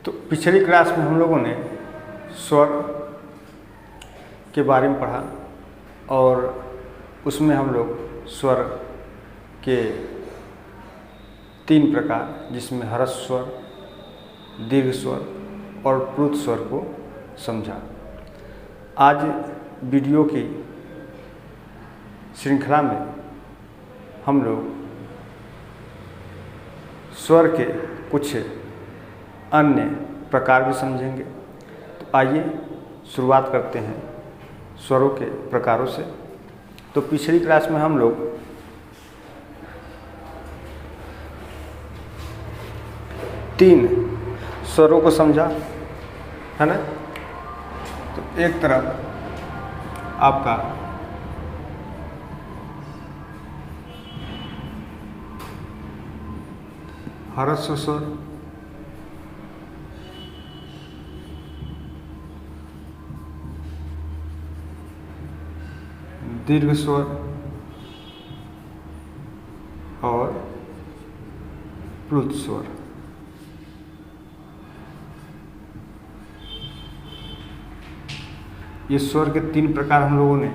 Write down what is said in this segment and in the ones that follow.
तो पिछली क्लास में हम लोगों ने स्वर के बारे में पढ़ा और उसमें हम लोग स्वर के 3 प्रकार जिसमें ह्रस्व स्वर, दीर्घ स्वर और प्लुत स्वर को समझा। आज वीडियो की श्रृंखला में हम लोग स्वर के कुछ अन्य प्रकार भी समझेंगे। तो आइए शुरुआत करते हैं स्वरों के प्रकारों से। तो पिछली क्लास में हम लोग तीन स्वरों को समझा है ना। तो एक तरफ आपका ह्रस्व स्वर, दीर्घ स्वर और प्लुत स्वर। ये स्वर के 3 प्रकार हम लोगों ने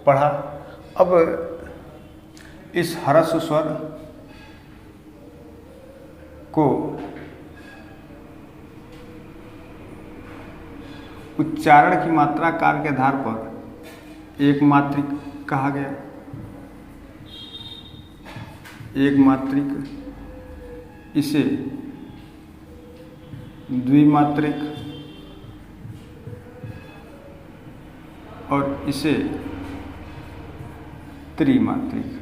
पढ़ा। अब इस ह्रस्व स्वर को उच्चारण की मात्रा कार के आधार पर एक मात्रिक कहा गया। एक मात्रिक, इसे द्विमात्रिक और इसे त्रिमात्रिक।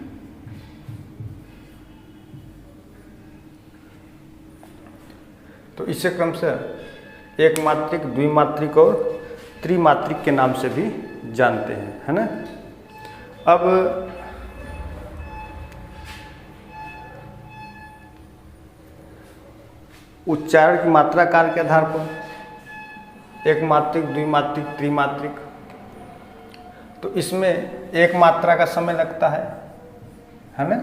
तो इसे क्रमशः एक मात्रिक, द्विमात्रिक और त्रिमात्रिक के नाम से भी जानते हैं, है ना। अब उच्चारण की मात्रा काल के आधार पर एक मात्रिक, द्विमात्रिक, त्रिमात्रिक, तो इसमें एक मात्रा का समय लगता है ना।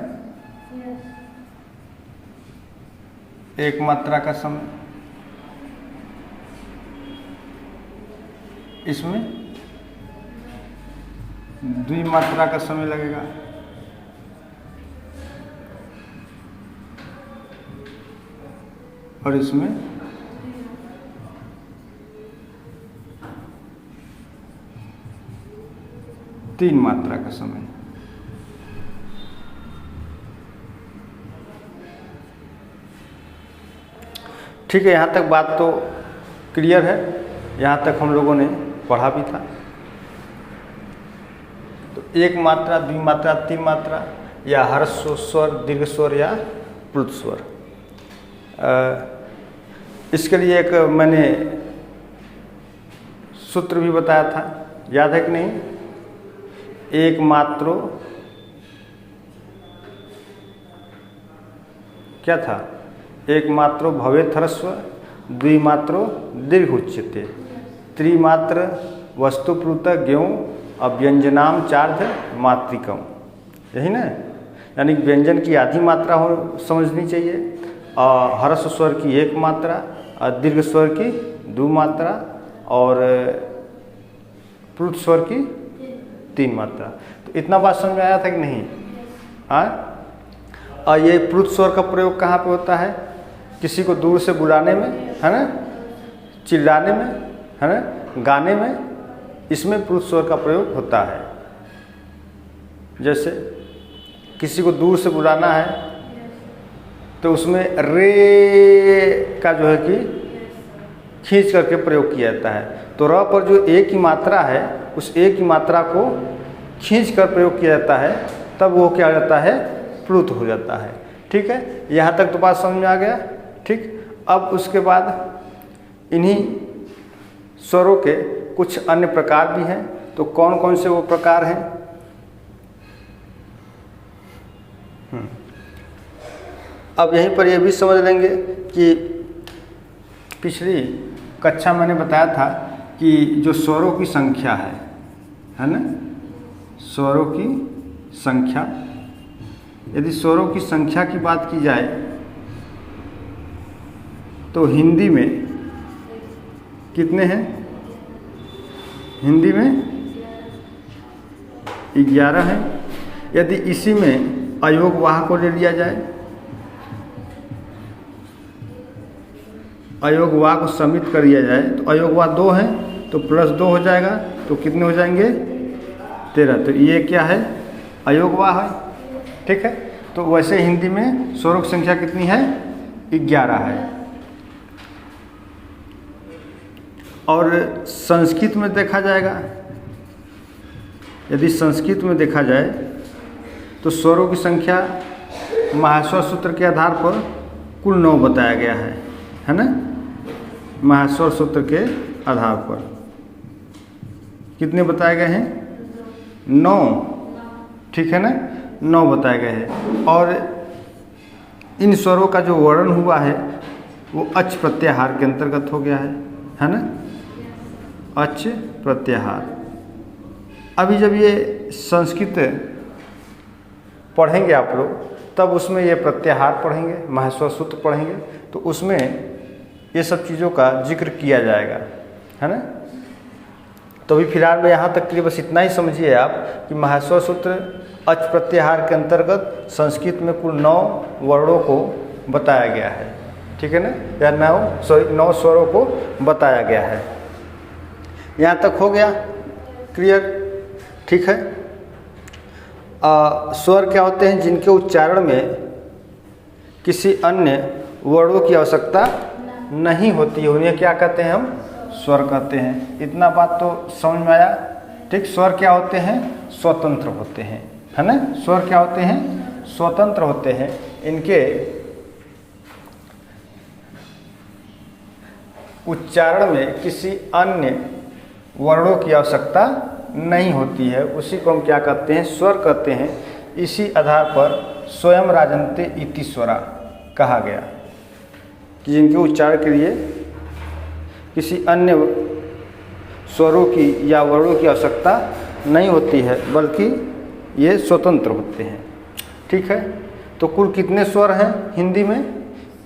एक मात्रा का समय, इसमें द्विमात्रा का समय लगेगा। और इसमें तीन मात्रा का समय। ठीक है, यहाँ तक बात तो क्लियर है। यहाँ तक हम लोगों ने पढ़ा भी था। तो एक मात्रा, द्विमात्रा, तीन मात्रा या ह्रस्व स्वर, दीर्घ स्वर या प्लुत स्वर, इसके लिए एक मैंने सूत्र भी बताया था, याद है कि नहीं। एक मात्रो क्या था? एक मात्रो भवेत् ह्रस्व, द्विमात्रो दीर्घ उच्यते, त्रिमात्र वस्तु प्लुत ज्ञौ अव्यंजनाम चार्ध मात्रिकम। यही ना, यानी व्यंजन की आधी मात्रा हो समझनी चाहिए, और ह्रस्व स्वर की एक मात्रा, और दीर्घ स्वर की 2 मात्रा और प्लुत स्वर की 3 मात्रा। तो इतना बात समझ में आया था कि नहीं? और ये प्लुत स्वर का प्रयोग कहाँ पे होता है? किसी को दूर से बुलाने में, है ना, चिल्लाने में, है ना, गाने में, इसमें प्लुत स्वर का प्रयोग होता है। जैसे किसी को दूर से बुलाना है तो उसमें रे का जो है कि खींच करके प्रयोग किया जाता है। तो र पर जो एक ही मात्रा है, उस एक ही मात्रा को खींच कर प्रयोग किया जाता है, तब वो क्या हो जाता है? प्लुत हो जाता है। ठीक है, यहाँ तक तो बात समझ में आ गया। ठीक, अब उसके बाद इन्हीं स्वरों के कुछ अन्य प्रकार भी हैं। तो कौन कौन से वो प्रकार हैं? अब यहीं पर ये भी समझ लेंगे कि पिछली कक्षा मैंने बताया था कि जो स्वरों की संख्या है ना, स्वरों की संख्या, यदि स्वरों की संख्या की बात की जाए तो हिंदी में कितने हैं? हिंदी में 11 है। यदि इसी में अयोग वाह को ले लिया जाए, अयोग वाह को समित कर लिया जाए तो अयोग वाह 2 है तो +2 हो जाएगा, तो कितने हो जाएंगे? 13। तो ये क्या है? अयोग वाह है। ठीक है, तो वैसे हिंदी में स्वरों की संख्या कितनी है? 11 है। और संस्कृत में देखा जाएगा, यदि संस्कृत में देखा जाए तो स्वरों की संख्या महास्वर सूत्र के आधार पर कुल 9 बताया गया है ना? महास्वर सूत्र के आधार पर कितने बताए गए हैं? 9। ठीक है ना, 9 बताए गए हैं। और इन स्वरों का जो वर्णन हुआ है वो अच प्रत्याहार के अंतर्गत हो गया है ना? अच प्रत्याहार। अभी जब ये संस्कृत पढ़ेंगे आप लोग, तब उसमें ये प्रत्याहार पढ़ेंगे, महास्वर सूत्र पढ़ेंगे, तो उसमें ये सब चीज़ों का जिक्र किया जाएगा, है ना? तो अभी फिलहाल में यहाँ तक के लिए बस इतना ही समझिए आप कि महास्वर सूत्र अच प्रत्याहार के अंतर्गत संस्कृत में कुल 9 वर्णों को बताया गया है। ठीक है ना, या 9 स्वरों को बताया गया है। यहाँ तक हो गया क्लियर? ठीक है। स्वर क्या होते हैं? जिनके उच्चारण में किसी अन्य वर्णों की आवश्यकता नहीं होती है, उन्हें क्या कहते हैं? हम स्वर कहते हैं। इतना बात तो समझ में आया? ठीक। स्वर क्या होते हैं? स्वतंत्र होते हैं, है ना? स्वर क्या होते हैं? स्वतंत्र होते हैं। इनके उच्चारण में किसी अन्य वर्णों की आवश्यकता नहीं होती है, उसी को हम क्या कहते हैं? स्वर कहते हैं। इसी आधार पर स्वयं राजन्ते इति स्वरा कहा गया कि जिनके उच्चारण के लिए किसी अन्य स्वरों की या वर्णों की आवश्यकता नहीं होती है, बल्कि ये स्वतंत्र होते हैं। ठीक है, तो कुल कितने स्वर हैं हिंदी में?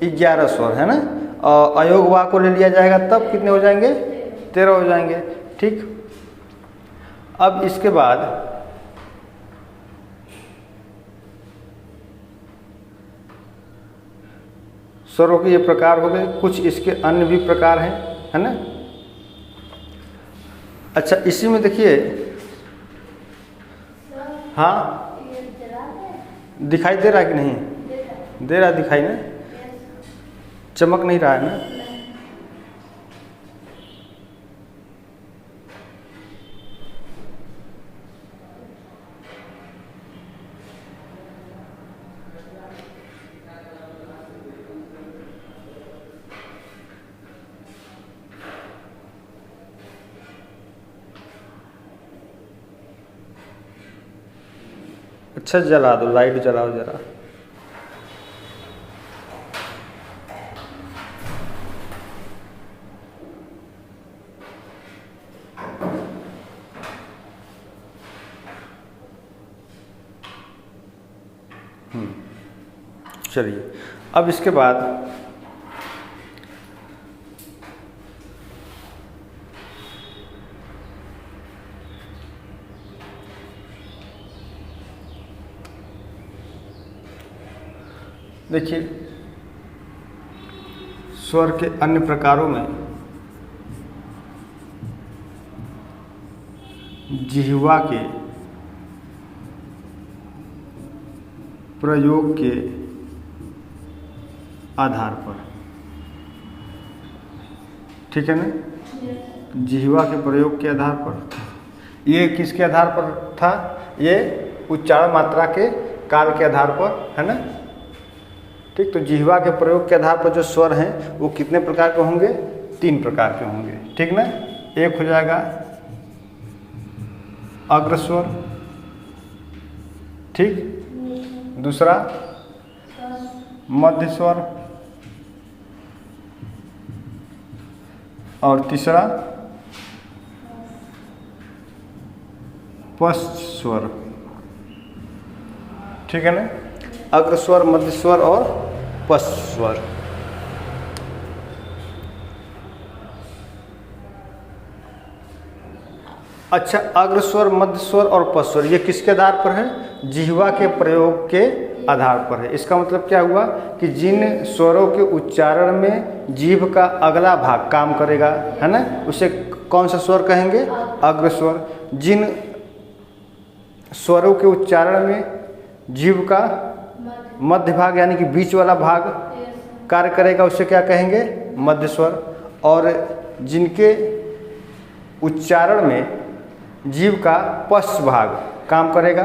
11 स्वर, है ना? अयोग वाह को ले लिया जाएगा तब कितने हो जाएंगे? 13 हो जाएंगे। ठीक। अब इसके बाद स्वरों के ये प्रकार हो गए, कुछ इसके अन्य भी प्रकार हैं, है ना? अच्छा, इसी में देखिए, हाँ दिखाई दे रहा है कि नहीं? दे रहा, दिखाई ना? चमक नहीं रहा है ना? अच्छा, जला दो, लाइट जलाओ जरा। चलिए, अब इसके बाद देखिए, स्वर के अन्य प्रकारों में जिह्वा के प्रयोग के आधार पर, ठीक है ना? जिह्वा के प्रयोग के आधार पर। ये किसके आधार पर था? ये उच्चारण मात्रा के काल के आधार पर, है ना? ठीक। तो जिह्वा के प्रयोग के आधार पर जो स्वर हैं वो कितने प्रकार के होंगे? 3 प्रकार के होंगे। ठीक ना? एक हो जाएगा अग्रस्वर, ठीक। दूसरा मध्य स्वर, और तीसरा पश्च स्वर। ठीक है ना? अग्रस्वर, मध्य स्वर और पश्च स्वर। अच्छा, अग्र स्वर, मध्य स्वर और पश्च स्वर ये किसके आधार पर है? जिह्वा के प्रयोग के आधार पर है। इसका मतलब क्या हुआ कि जिन स्वरों के उच्चारण में जीभ का अगला भाग काम करेगा, है ना, उसे कौन सा स्वर कहेंगे? अग्र स्वर। जिन स्वरों के उच्चारण में जीभ का मध्य भाग यानी कि बीच वाला भाग कार्य करेगा, उसे क्या कहेंगे? मध्य स्वर। और जिनके उच्चारण में जीभ का पश्च भाग काम करेगा,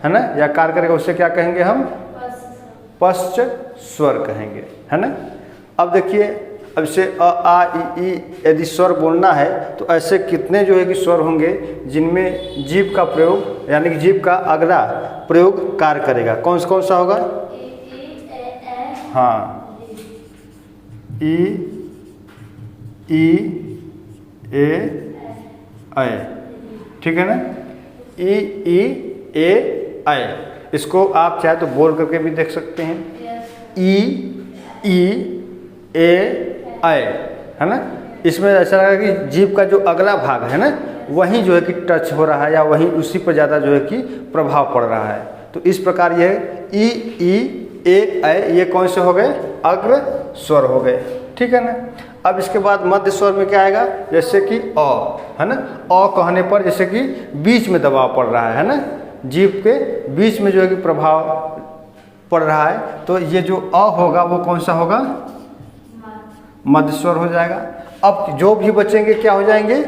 है ना, या कार्य करेगा, उसे क्या कहेंगे हम? पश्च स्वर कहेंगे, है ना। अब देखिए, अब से अ आ इ यदि स्वर बोलना है तो ऐसे कितने जो है कि स्वर होंगे जिनमें जीभ का प्रयोग यानी कि जीभ का अगला प्रयोग कार्य करेगा। कौन सा होगा? हाँ, ई ए ऐ, ठीक है ना। ई ए ऐ, इसको आप चाहे तो बोल करके भी देख सकते हैं। ई ए ऐ, है ना। इसमें ऐसा लगा कि जीभ का जो अगला भाग है ना, वहीं जो है कि टच हो रहा है या वहीं उसी पर ज़्यादा जो है कि प्रभाव पड़ रहा है। तो इस प्रकार ये ई ए ऐ ये कौन से हो गए? अग्र स्वर हो गए, ठीक है ना। अब इसके बाद मध्य स्वर में क्या आएगा? जैसे कि अ, है ना। अ कहने पर जैसे कि बीच में दबाव पड़ रहा है ना, जीभ के बीच में जो है कि प्रभाव पड़ रहा है, तो ये जो अ होगा वो कौन सा होगा? मध्य स्वर हो जाएगा। अब जो भी बचेंगे क्या हो जाएंगे?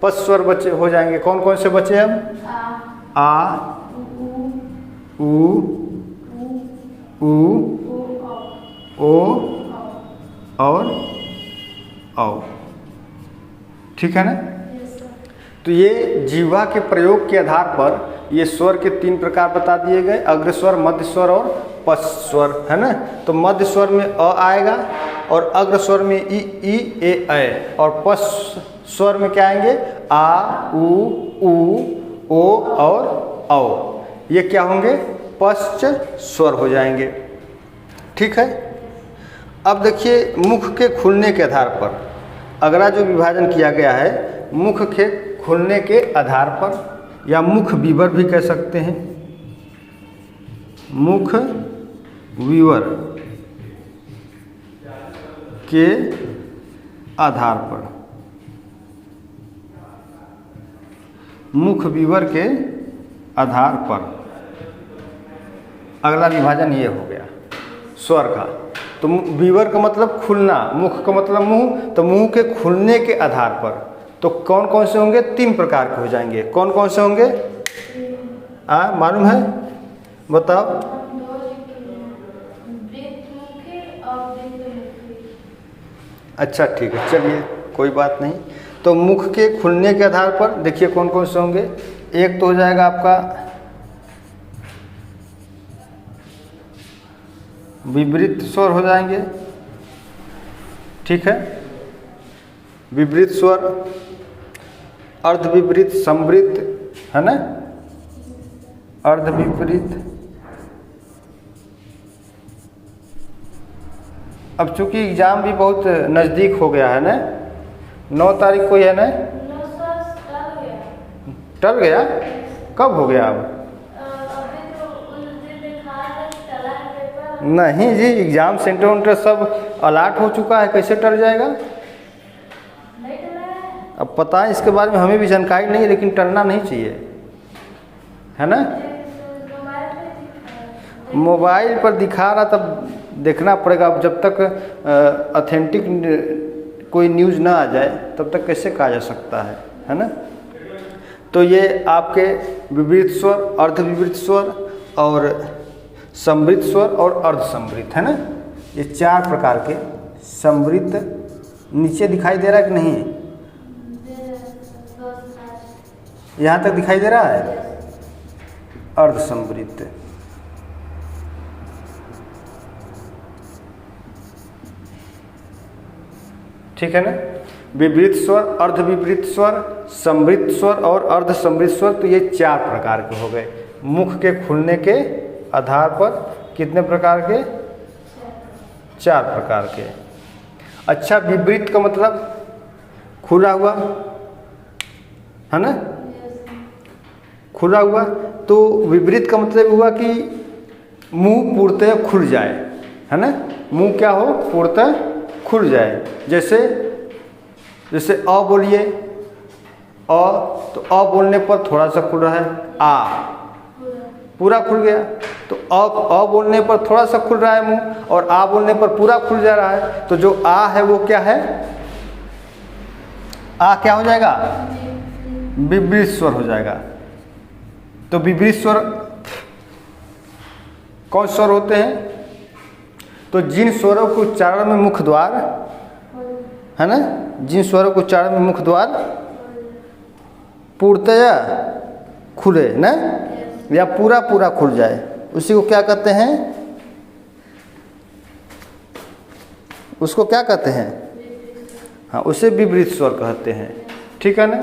पश्च स्वर बचे हो जाएंगे। कौन कौन से बचे हम? आ, उ, ओ और औ, ठीक है ना। तो ये जीवा के प्रयोग के आधार पर ये स्वर के 3 प्रकार बता दिए गए, अग्र स्वर, मध्य स्वर और पश्च स्वर, है ना। तो मध्य स्वर में अ आएगा और अग्र स्वर में ई ए ऐ, और पश्च स्वर में क्या आएंगे? आ, उ, ओ और औ। ये क्या होंगे? पश्च स्वर हो जाएंगे, ठीक है। अब देखिए, मुख के खुलने के आधार पर अगला जो विभाजन किया गया है, मुख के खुलने के आधार पर या मुख विवर भी कह सकते हैं। मुख विवर के आधार पर, मुख विवर के आधार पर अगला विभाजन ये हो गया स्वर का। तो विवर का मतलब खुलना, मुख का मतलब मुंह, तो मुंह के खुलने के आधार पर तो कौन कौन से होंगे? 3 प्रकार के हो जाएंगे। कौन कौन से होंगे? मालूम है? बताओ। अच्छा, ठीक है, चलिए कोई बात नहीं। तो मुख के खुलने के आधार पर देखिए कौन कौन से होंगे। एक तो हो जाएगा आपका विवृत स्वर हो जाएंगे, ठीक है। विवृत स्वर, अर्धविपरीत, संवृत, है ना, अर्धविपरीत। अब चूंकि एग्जाम भी बहुत नज़दीक हो गया है ना, 9 तारीख को ही है ना। टल गया? कब हो गया? अब नहीं जी, एग्जाम सेंटर सब अलॉट हो चुका है, कैसे टल जाएगा? अब पता है, इसके बारे में हमें भी जानकारी नहीं है, लेकिन टलना नहीं चाहिए, है ना। मोबाइल पर दिखा रहा, तब देखना पड़ेगा। अब जब तक ऑथेंटिक कोई न्यूज़ ना आ जाए तब तक कैसे कहा जा सकता है ना। तो ये आपके विवृत स्वर, अर्धविवृत स्वर और संवृत स्वर और अर्धसंवृत, है ना। ये 4 प्रकार के संवृत नीचे दिखाई दे रहा है कि नहीं? यहाँ तक दिखाई दे रहा है। अर्धसंवृत, ठीक है ना। विवृत स्वर, अर्धविवृत स्वर, संवृत स्वर और अर्धसंवृत स्वर, तो ये 4 प्रकार के हो गए। मुख के खुलने के आधार पर कितने प्रकार के? 4 प्रकार के। अच्छा, विवृत का मतलब खुला हुआ, है ना, खुला हुआ। तो विपरीत का मतलब हुआ कि मुंह पूर्णतः खुल जाए, है ना, मुंह क्या हो, पूर्णतः खुल जाए। जैसे जैसे अ बोलिए, अ, तो अ बोलने पर थोड़ा सा खुल रहा है, आ पूरा खुल गया। तो अ बोलने पर थोड़ा सा खुल रहा है मुंह, और आ बोलने पर पूरा खुल जा रहा है। तो जो आ है वो क्या है, आ क्या हो जाएगा, विपरीत स्वर हो जाएगा। तो विपरीत स्वर कौन स्वर होते हैं, तो जिन स्वरों के उच्चारण में मुख द्वार, है ना, जिन स्वरों के उच्चारण में मुख द्वार पूर्णतया खुले ना, या पूरा पूरा खुल जाए, उसी को क्या कहते हैं, उसको क्या कहते हैं, हाँ, उसे विपरीत स्वर कहते हैं। ठीक है ना।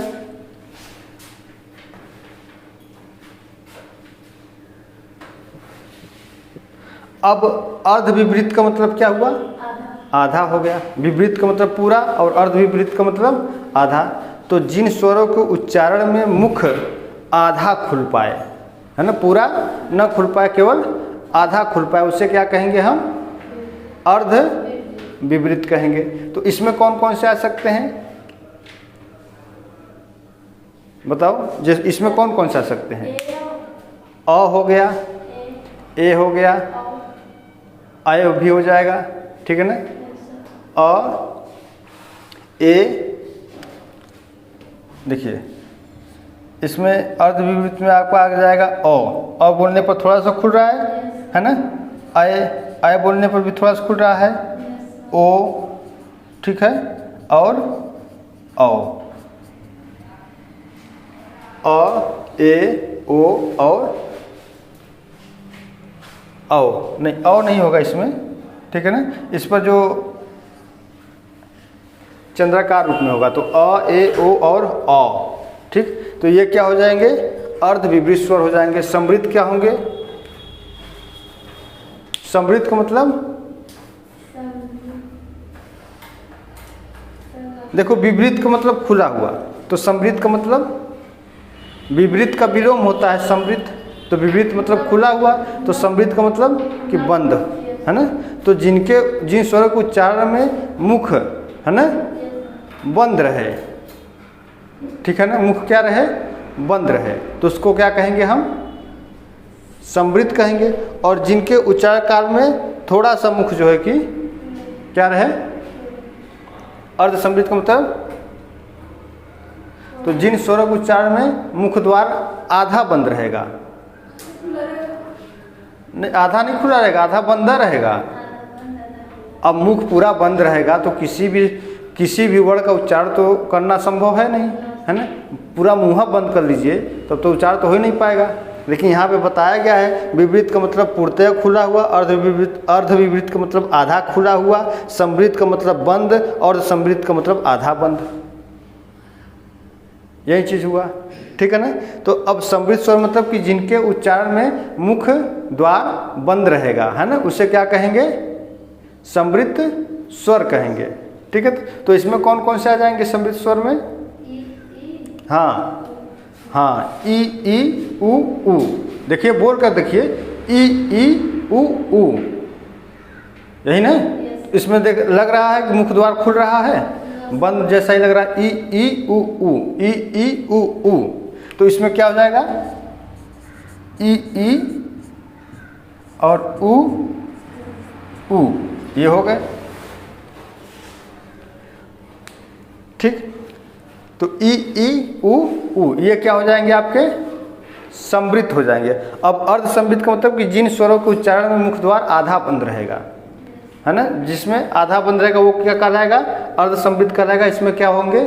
अब अर्ध विपरीत का मतलब क्या हुआ, आधा हो गया। विपरीत का मतलब पूरा और अर्ध विपरीत का मतलब आधा। तो जिन स्वरों के उच्चारण में मुख आधा खुल पाए, है ना, पूरा न खुल पाए, केवल आधा खुल पाए, उसे क्या कहेंगे हम, अर्ध विपरीत कहेंगे। तो इसमें कौन कौन से आ सकते हैं, बताओ, जैसे इसमें कौन कौन से आ सकते हैं, अ हो गया, ए हो गया, आय भी हो जाएगा, ठीक है ना, अ, ए। देखिए इसमें अर्ध विपरीत में आपको आ जाएगा अ बोलने पर थोड़ा सा खुल रहा है ना, आय, आय बोलने पर भी थोड़ा सा खुल रहा है, ओ, ठीक है, और औ, अ, ए, ओ और औ नहीं, औ नहीं होगा इसमें, ठीक है ना। इस पर जो चंद्राकार रूप में होगा तो अ, ए, ओ और औ, ठीक। तो ये क्या हो जाएंगे, अर्ध विपरीत स्वर हो जाएंगे। समृद्ध क्या होंगे, समृद्ध का मतलब, देखो विपरीत का मतलब खुला हुआ, तो समृद्ध का मतलब, विपरीत का विलोम होता है समृद्ध, तो विपरीत मतलब खुला हुआ, तो समृद्ध का मतलब कि बंद, है ना। तो जिन स्वरों के उच्चारण में मुख, है ना, बंद रहे, ठीक है ना, मुख क्या रहे, बंद रहे, तो उसको क्या कहेंगे हम, समृद्ध कहेंगे। और जिनके उच्चारण काल में थोड़ा सा मुख जो है कि क्या रहे, अर्ध समृद्ध का मतलब, तो जिन स्वरों के उच्चारण में मुख द्वार आधा बंद रहेगा, नहीं आधा नहीं खुला रहेगा, आधा बंद रहेगा। अब मुख पूरा बंद रहेगा तो किसी भी वर्ण का उच्चारण तो करना संभव है नहीं, है ना। पूरा मुंह बंद कर लीजिए तब तो उच्चारण तो हो ही नहीं पाएगा। लेकिन यहाँ पे बताया गया है विपरीत का मतलब पूर्णतः खुला हुआ, अर्ध विपरीत का मतलब आधा खुला हुआ, समृद्ध का मतलब बंद, और समृद्ध का मतलब आधा बंद, यही चीज़ हुआ, ठीक है ना। तो अब समृद्ध स्वर मतलब कि जिनके उच्चारण में मुख द्वार बंद रहेगा, है ना, उसे क्या कहेंगे, समृद्ध स्वर कहेंगे, ठीक है। तो इसमें कौन कौन से आ जाएंगे समृद्ध स्वर में, हाँ हाँ, ई उ ऊ, देखिए बोल कर देखिए, ई उ ऊ, यही ना। इसमें देख लग रहा है कि मुख द्वार खुल रहा है, बंद जैसा ही लग रहा है, ई उ ऊ, ई उ ऊ। तो इसमें क्या हो जाएगा, ई और उ, ये हो गए, ठीक। तो ई उ ये क्या हो जाएंगे, आपके समृद्ध हो जाएंगे। अब अर्ध समृद्ध का मतलब कि जिन स्वरों के उच्चारण में मुख द्वार आधा बंद रहेगा, है ना, जिसमें आधा बंद रहेगा वो क्या कहलाएगा, अर्ध समृद्ध कहलाएगा। इसमें क्या होंगे,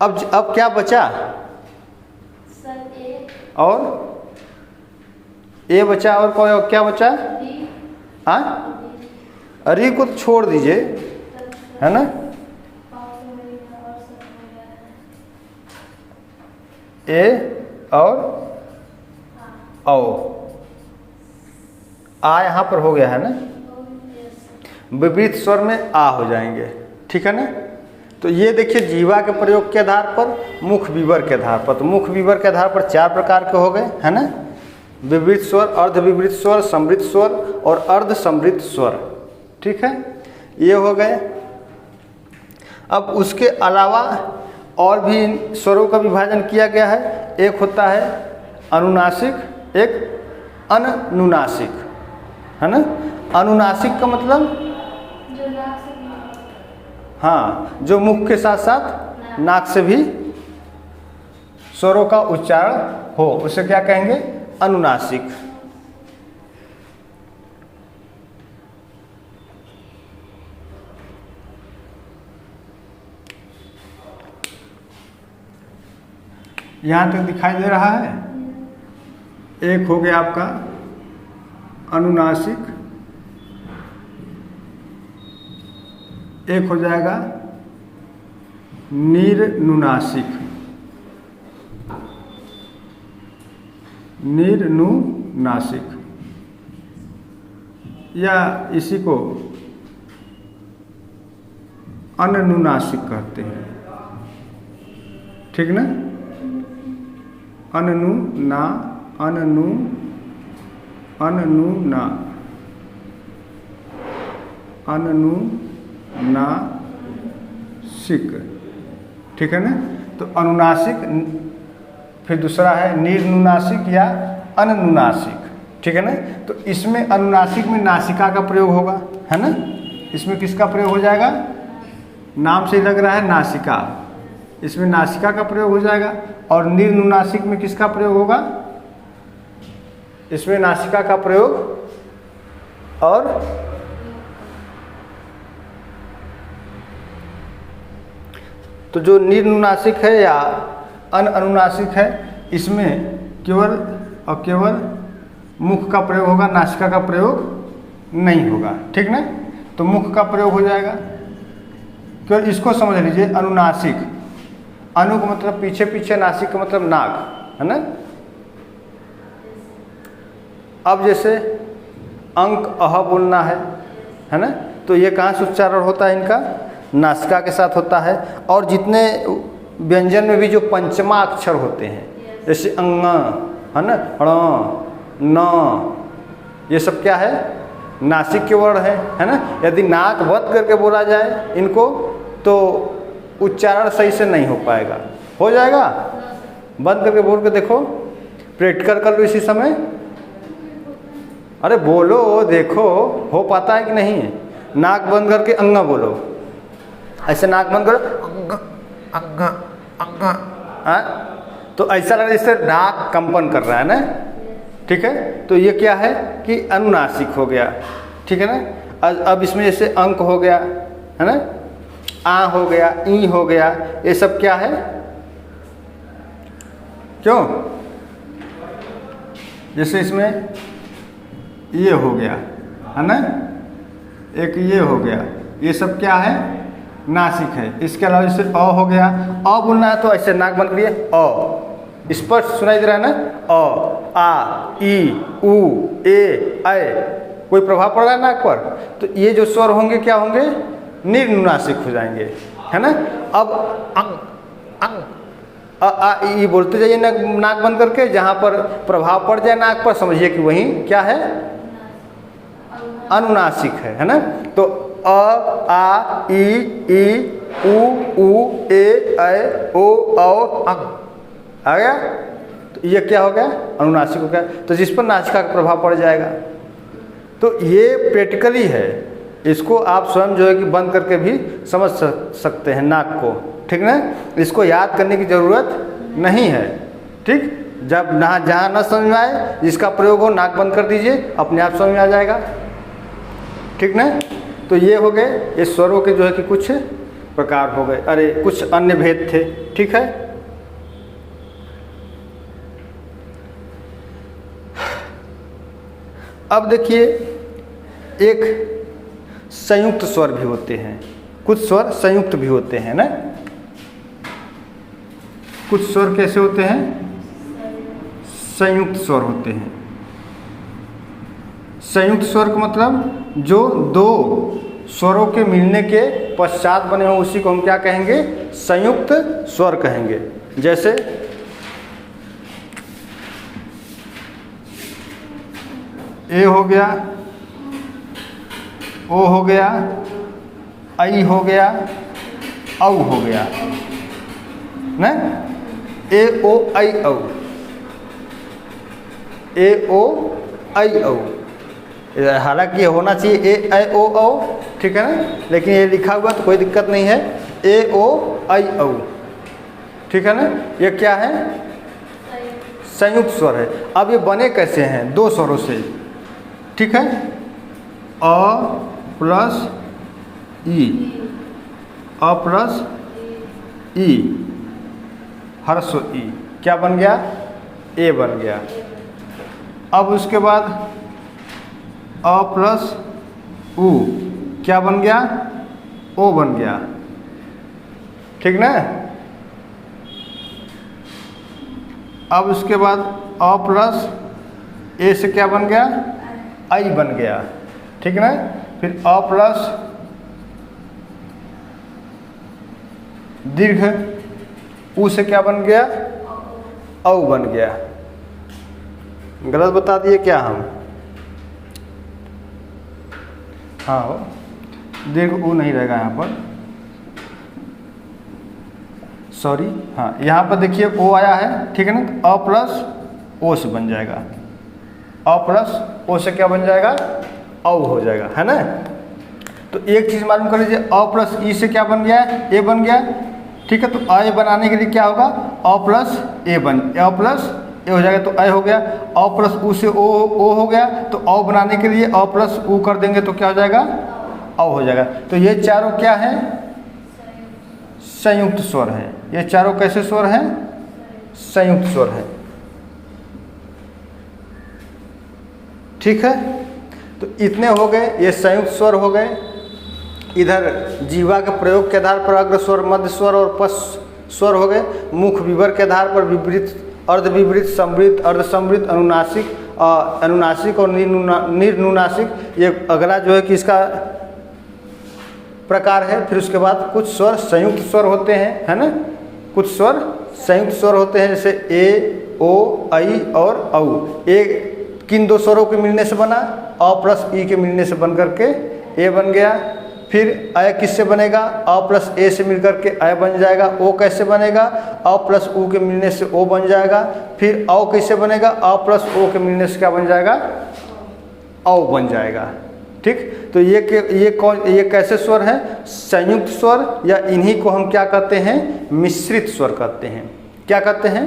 अब क्या बचा, और ए बचा, और क्या बचा, हाँ, अरे को तो छोड़ दीजिए, है ना, ए और औ, आ यहाँ पर हो गया है ना, विपरीत स्वर में आ हो जाएंगे, ठीक है ना। तो ये देखिए जीवा के प्रयोग के आधार पर, मुख विवर के आधार पर। तो मुख विवर के आधार पर 4 प्रकार के हो गए, है ना, विवृत स्वर, अर्ध विवृत स्वर, समृत स्वर और अर्ध समृत स्वर। ठीक है, ये हो गए। अब उसके अलावा और भी स्वरों का विभाजन किया गया है। एक होता है अनुनासिक, एक अनुनासिक, है ना। अनुनासिक का मतलब हाँ, जो मुख के साथ साथ नाक से भी स्वरों का उच्चारण हो, उसे क्या कहेंगे, अनुनासिक। यहाँ तक दिखाई दे रहा है। एक हो गया आपका अनुनासिक, एक हो जाएगा निर्नुनासिक, निर्नुनासिक, या इसी को अनुनासिक कहते हैं। ठीक ना, अनुना, अनुनासिक। ठीक है ना। तो अनुनासिक, फिर दूसरा है निर्नुनासिक या अनुनासिक। ठीक है ना। तो इसमें अनुनासिक में नासिका का प्रयोग होगा, है ना। इसमें किसका प्रयोग हो जाएगा, नाम से ही लग रहा है नासिका, इसमें नासिका का प्रयोग हो जाएगा। और निर्नुनासिक में किसका प्रयोग होगा, इसमें नासिका का प्रयोग और तो जो निर्नुनासिक है या अनुनासिक है, इसमें केवल और केवल मुख का प्रयोग होगा, नासिका का प्रयोग नहीं होगा। ठीक ना। तो मुख का प्रयोग हो जाएगा। केवल इसको समझ लीजिए, अनुनासिक, अनु का मतलब पीछे पीछे, नासिक का मतलब नाक, है ना। अब जैसे अंक अह बोलना है ना, तो ये कहाँ से उच्चारण होता है इनका, नासिका के साथ होता है। और जितने व्यंजन में भी जो पंचमा अक्षर होते हैं, जैसे अंग, है ना, ण, न, ये सब क्या है, नासिक के वर्ण है ना। यदि नाक बंद करके बोला जाए इनको तो उच्चारण सही से नहीं हो पाएगा। हो जाएगा, बंद करके बोल के देखो, प्रैक्टिकल कर लो इसी समय। अरे बोलो, देखो हो पाता है कि नहीं। नाक बंद करके अंग बोलो, ऐसे नाक बंद करो, अंग अंग अंग, तो ऐसा लग रहा है जैसे नाक कंपन कर रहा है ना। ठीक है, तो ये क्या है कि अनुनासिक हो गया। ठीक है ना। अब इसमें जैसे अंक हो गया, है ना, आ हो गया, ई हो गया, ये सब क्या है, क्यों, जैसे इसमें ये हो गया, है ना, एक ये हो गया, ये सब क्या है, नासिक है। इसके अलावा जैसे अ हो गया, अ बोलना है तो ऐसे नाक बंद करिए, अ, स्पष्ट सुनाई दे रहा है ना, अ, आ, ई, उ, ए, ऐ, कोई प्रभाव पड़ रहा है नाक पर, तो ये जो स्वर होंगे क्या होंगे, निर्नुनासिक हो जाएंगे, है ना। अब अंग अंग अ आ ई बोलते जाइए नाक बंद करके, जहाँ पर प्रभाव पड़ जाए नाक पर, समझिए कि वही क्या है, अनुनासिक है ना। तो अ, आ, ई, उ, ए, ऐ, ओ, औ, अंग आ गया। तो ये क्या हो गया, अनुनासिक हो गया। तो जिस पर नासिका का प्रभाव पड़ जाएगा। तो ये प्रैक्टिकली है, इसको आप स्वयं जो है कि बंद करके भी समझ सकते हैं नाक को। ठीक ना। इसको याद करने की ज़रूरत नहीं है। ठीक, जब ना जहाँ न समझ में आए, जिसका प्रयोग हो नाक बंद कर दीजिए, अपने आप समझ में आ जाएगा। ठीक ना। तो ये हो गए, ये स्वरों के जो है कि कुछ प्रकार हो गए, अरे कुछ अन्य भेद थे। ठीक है। अब देखिए, एक संयुक्त स्वर भी होते हैं, कुछ स्वर संयुक्त भी होते हैं ना। कुछ स्वर कैसे होते हैं, संयुक्त स्वर होते हैं। संयुक्त स्वर का मतलब जो दो स्वरों के मिलने के पश्चात बने हों उसी को हम क्या कहेंगे? संयुक्त स्वर कहेंगे। जैसे ए हो गया, ओ हो गया, आई हो गया, औ हो गया ना, ए ओ आई औ, ए ओ आई औ। हालांकि होना चाहिए ए आई ओ औ, ठीक है ना, लेकिन ये लिखा हुआ तो कोई दिक्कत नहीं है, ए ओ आई औ, ठीक है ना। ये क्या है? संयुक्त स्वर है। अब ये बने कैसे हैं? दो स्वरों से, ठीक है, अ प्लस ई, अ प्लस ई, हर्ष ई, क्या बन गया? ए बन गया। अब उसके बाद अ प्लस उ, क्या बन गया? ओ बन गया, ठीक ना। अब उसके बाद अ प्लस ए से क्या बन गया? आई बन गया, ठीक ना। फिर अ प्लस दीर्घ उ से क्या बन गया? औ बन गया। गलत बता दिए क्या हम? हाँ हो, दीर्घ उ नहीं रहेगा यहाँ पर, सॉरी। हाँ, यहाँ पर देखिए ओ आया है, ठीक है ना, अ प्लस ओ से बन जाएगा, अ प्लस ओ से क्या बन जाएगा? औ हो जाएगा, है ना। तो एक चीज़ मालूम कर लीजिए, अ प्लस ई से क्या बन गया? ए बन गया, ठीक है। तो अ बनाने के लिए क्या होगा? अ प्लस ए अ प्लस ए हो जाएगा, तो अ हो गया। अ प्लस उ से ओ हो गया, तो अ बनाने के लिए अ प्लस उ कर देंगे तो क्या हो जाएगा? औ हो जाएगा। तो ये चारों क्या है? संयुक्त स्वर है। ये चारों कैसे स्वर हैं? संयुक्त स्वर है, ठीक है। तो इतने हो गए, ये संयुक्त स्वर हो गए। इधर जीवा के प्रयोग के आधार पर अग्र स्वर, मध्य स्वर और पश्च स्वर हो गए। मुख विवर के आधार पर विपरीत, अर्धविपरीत, समृद्ध, अर्धसमृद्ध, अनुनासिक, अनुनासिक और निर्नुनासिक। ये अगला जो है कि इसका प्रकार है। फिर उसके बाद कुछ स्वर संयुक्त स्वर होते हैं, है ना। कुछ स्वर संयुक्त स्वर होते हैं, जैसे ए, ओ, आई और औ। ए किन दो स्वरों के मिलने से बना? अ प्लस ई के मिलने से बन करके ए बन गया। फिर अ किससे बनेगा? अ प्लस ए से मिलकर के अ बन जाएगा। ओ कैसे बनेगा? अ प्लस उ के मिलने से ओ बन जाएगा। फिर औ कैसे बनेगा? अ प्लस ओ के मिलने से क्या बन जाएगा? औ बन जाएगा, ठीक। तो ये कैसे स्वर हैं? संयुक्त स्वर, या इन्हीं को हम क्या कहते हैं? मिश्रित स्वर कहते हैं। क्या कहते हैं?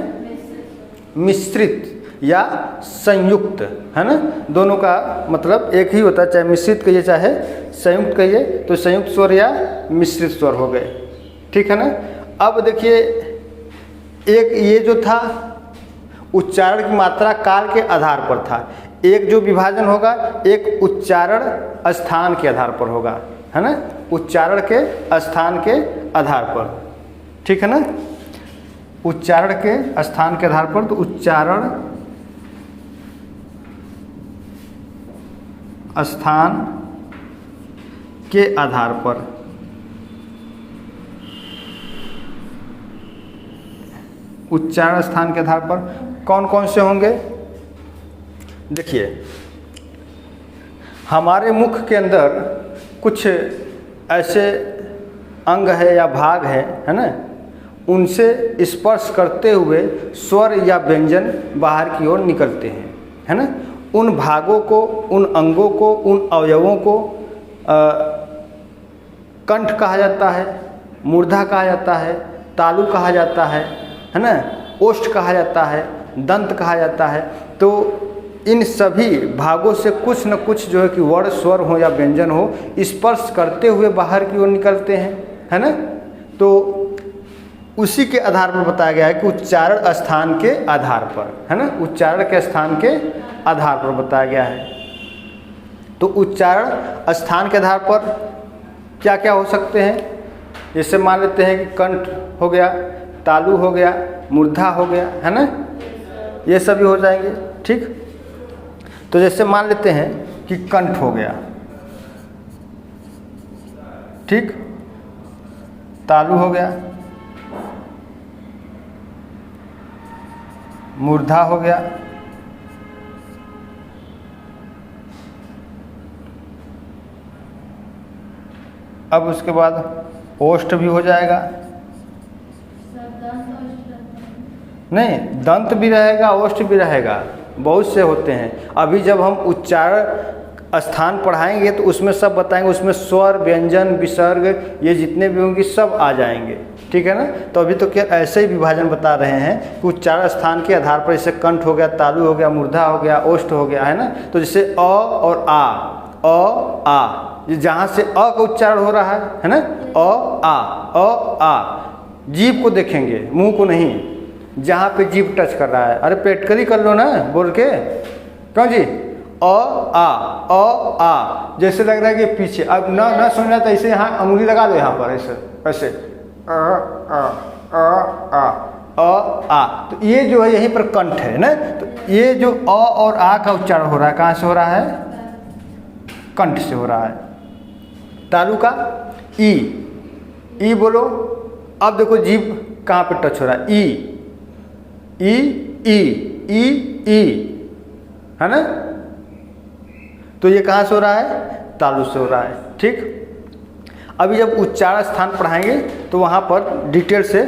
मिश्रित या संयुक्त, है ना। दोनों का मतलब एक ही होता है, चाहे मिश्रित कहिए चाहे संयुक्त कहिए। तो संयुक्त स्वर या मिश्रित स्वर हो गए, ठीक है ना। अब देखिए, एक ये जो था उच्चारण की मात्रा काल के आधार पर था। एक जो विभाजन होगा, एक उच्चारण स्थान के आधार पर होगा, है ना। उच्चारण के स्थान के आधार पर, ठीक है ना। उच्चारण के स्थान के आधार पर, तो उच्चारण स्थान के आधार पर, उच्चारण स्थान के आधार पर कौन कौन से होंगे? देखिए, हमारे मुख के अंदर कुछ ऐसे अंग है या भाग है ना, उनसे स्पर्श करते हुए स्वर या व्यंजन बाहर की ओर निकलते हैं, है ना। उन भागों को, उन अंगों को, उन अवयवों को कंठ कहा जाता है, मूर्धा कहा जाता है, तालु कहा जाता है ना, ओष्ठ कहा जाता है, दंत कहा जाता है। तो इन सभी भागों से कुछ न कुछ जो है कि वर्ण, स्वर हो या व्यंजन हो, स्पर्श करते हुए बाहर की ओर निकलते हैं, है ना। तो उसी के आधार पर बताया गया है कि उच्चारण स्थान के आधार पर, है ना, उच्चारण के स्थान के आधार पर बताया गया है। तो उच्चारण स्थान के आधार पर क्या क्या हो सकते हैं? जैसे मान लेते हैं कि कंठ हो गया, तालु हो गया, मूर्धा हो गया, है ना, ये सभी हो जाएंगे, ठीक। तो जैसे मान लेते हैं कि कंठ हो गया, ठीक। तालु हो गया, मूर्धा हो गया, अब उसके बाद ओष्ठ भी हो जाएगा। नहीं, दंत भी रहेगा, ओष्ठ भी रहेगा, बहुत से होते हैं। अभी जब हम उच्चारण स्थान पढ़ाएंगे तो उसमें सब बताएंगे, उसमें स्वर, व्यंजन, विसर्ग, ये जितने भी होंगे सब आ जाएंगे, ठीक है ना। तो अभी तो क्या ऐसे ही विभाजन बता रहे हैं कि उच्चारण स्थान के आधार पर, जैसे कंठ हो गया, तालु हो गया, मूर्धा हो गया, ओष्ठ हो गया, है ना। तो जैसे अ और आ, ये जहाँ से अ का उच्चारण हो रहा है ना, अ आ, जीभ को देखेंगे, मुंह को नहीं, जहाँ पे जीभ टच कर रहा है। अरे पेटकली कर लो ना बोल के, क्यों जी, आ, जैसे लग रहा है कि पीछे, अब ना सुन रहा तो ऐसे यहाँ अंगुली लगा दो, यहाँ पर ऐसे ऐसे आ, तो ये जो है यहीं पर कंठ है ना। तो ये जो अ और आ का उच्चारण हो रहा है, कहाँ से हो रहा है, कंठ से हो रहा है। तालु का ई बोलो। अब देखो जीभ कहाँ पे टच हो रहा है, ई, है ना। तो ये कहाँ से हो रहा है, तालु से हो रहा है, ठीक। अभी जब उच्चारण स्थान पढ़ाएंगे तो वहाँ पर डिटेल से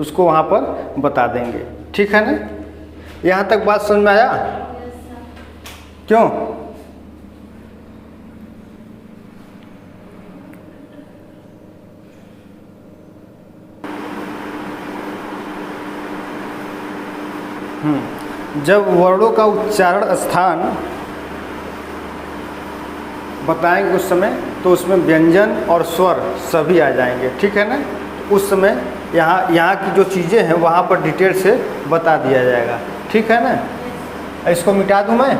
उसको वहाँ पर बता देंगे, ठीक है ना। यहाँ तक बात समझ में आया, क्यों? जब वर्णों का उच्चारण स्थान बताएंगे उस समय, तो उसमें व्यंजन और स्वर सभी आ जाएंगे, ठीक है ना। उस समय यहाँ की जो चीज़ें हैं वहाँ पर डिटेल से बता दिया जाएगा, ठीक है ना। इसको मिटा दूँ मैं,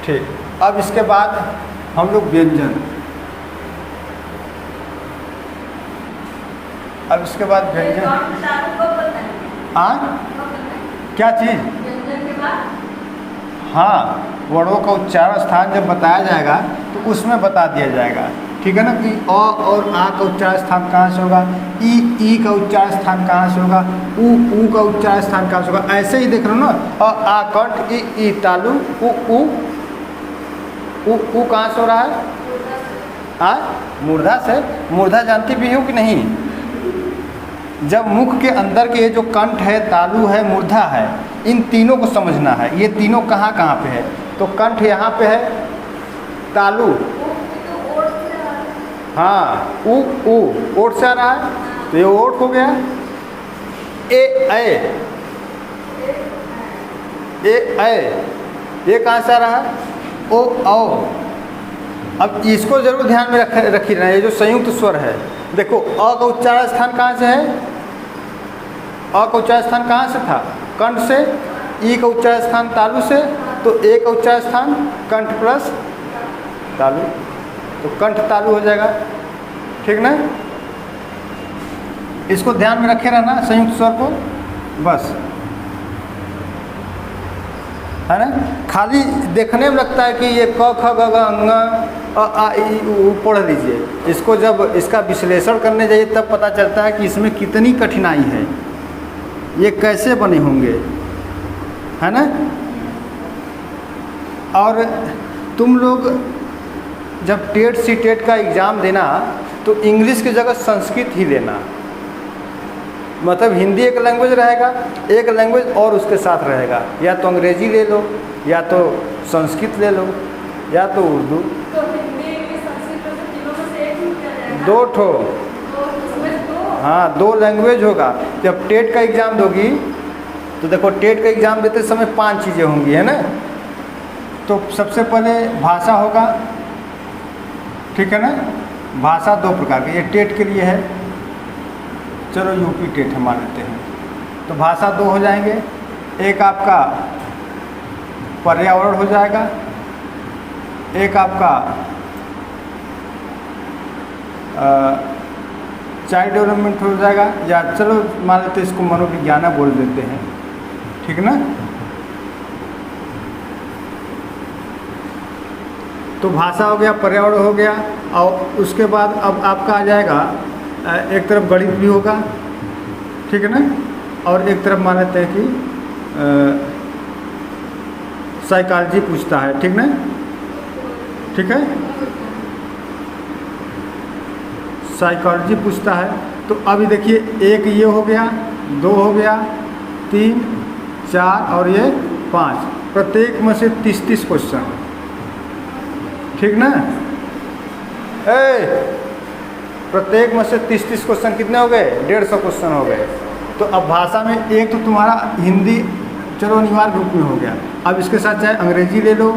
ठीक। अब इसके बाद हम लोग व्यंजन, अब इसके बाद व्यंजन, हाँ क्या चीज़, हाँ, वर्णों का उच्चारण स्थान जब बताया जाएगा तो उसमें बता दिया जाएगा, ठीक है ना, कि अ और आ का उच्चारण स्थान कहाँ से होगा, ई का उच्चारण स्थान कहाँ से होगा, ऊ का उच्चारण स्थान कहाँ से होगा। ऐसे ही देख रहे हो ना, अ आ कंठ, ई तालु, ऊ कहाँ से हो रहा है, मूर्धा से। मूर्धा जानती भी हो कि नहीं? जब मुख के अंदर के ये जो कंठ है, तालु है, मूर्धा है, इन तीनों को समझना है। ये तीनों कहाँ पे है, तो कंठ यहाँ पे है, तालु, हाँ, ओठ से आ रहा है, तो ये ओठ हो गया। ये कहाँ से आ रहा है, ओ। अब इसको जरूर ध्यान में रखी रहना, ये जो संयुक्त स्वर है, देखो अ का उच्चारण स्थान कहाँ से है, अ का उच्चारण स्थान कहाँ से था, कंठ से। ई का उच्चारण स्थान तालु से, तो ए का उच्चारण स्थान कंठ प्लस तालु, तो कंठ तालु हो जाएगा, ठीक ना। इसको ध्यान में रखे रहना संयुक्त स्वर को, बस, है ना। खाली देखने में लगता है कि ये क ख ग घ ङ आ ई ऊ पढ़ लीजिए, इसको जब इसका विश्लेषण करने जाइए तब पता चलता है कि इसमें कितनी कठिनाई है, ये कैसे बने होंगे, है ना। और तुम लोग जब टेट सीटेट का एग्ज़ाम देना तो इंग्लिश की जगह संस्कृत ही लेना, मतलब हिंदी एक लैंग्वेज रहेगा, एक लैंग्वेज और उसके साथ रहेगा, या तो अंग्रेजी ले लो, या तो संस्कृत ले लो, या तो उर्दू। तो हिंदी इंग्लिश संस्कृत में तीनों में से एक ही किया जाएगा? दो ठो, हाँ, 2 लैंग्वेज होगा। जब टेट का एग्ज़ाम दोगी तो देखो, टेट का एग्ज़ाम देते समय 5 चीज़ें होंगी, है ना। तो सबसे पहले भाषा होगा, ठीक है ना। भाषा 2 प्रकार की, ये टेट के लिए है, चलो यूपी टेट हम मान लेते हैं, तो भाषा 2 हो जाएंगे। एक आपका पर्यावरण हो जाएगा, एक आपका चाइल्ड डेवलपमेंट हो जाएगा, या चलो मान लेते इसको मनोविज्ञान बोल देते हैं, ठीक ना। तो भाषा हो गया, पर्यावरण हो गया, और उसके बाद अब आपका आ जाएगा एक तरफ गणित भी होगा, ठीक है ना, और एक तरफ मान लेते हैं कि साइकोलॉजी पूछता है, ठीक ना, ठीक है, साइकोलॉजी पूछता है। तो अभी देखिए एक ये हो गया, 2 हो गया, 3, 4 और ये 5, प्रत्येक में से 30-30 क्वेश्चन, ठीक ना। प्रत्येक में से 30-30 क्वेश्चन कितने हो गए? 150 क्वेश्चन हो गए। तो अब भाषा में एक तो तुम्हारा हिंदी चलो अनिवार्य रूप में हो गया, अब इसके साथ चाहे अंग्रेजी ले लो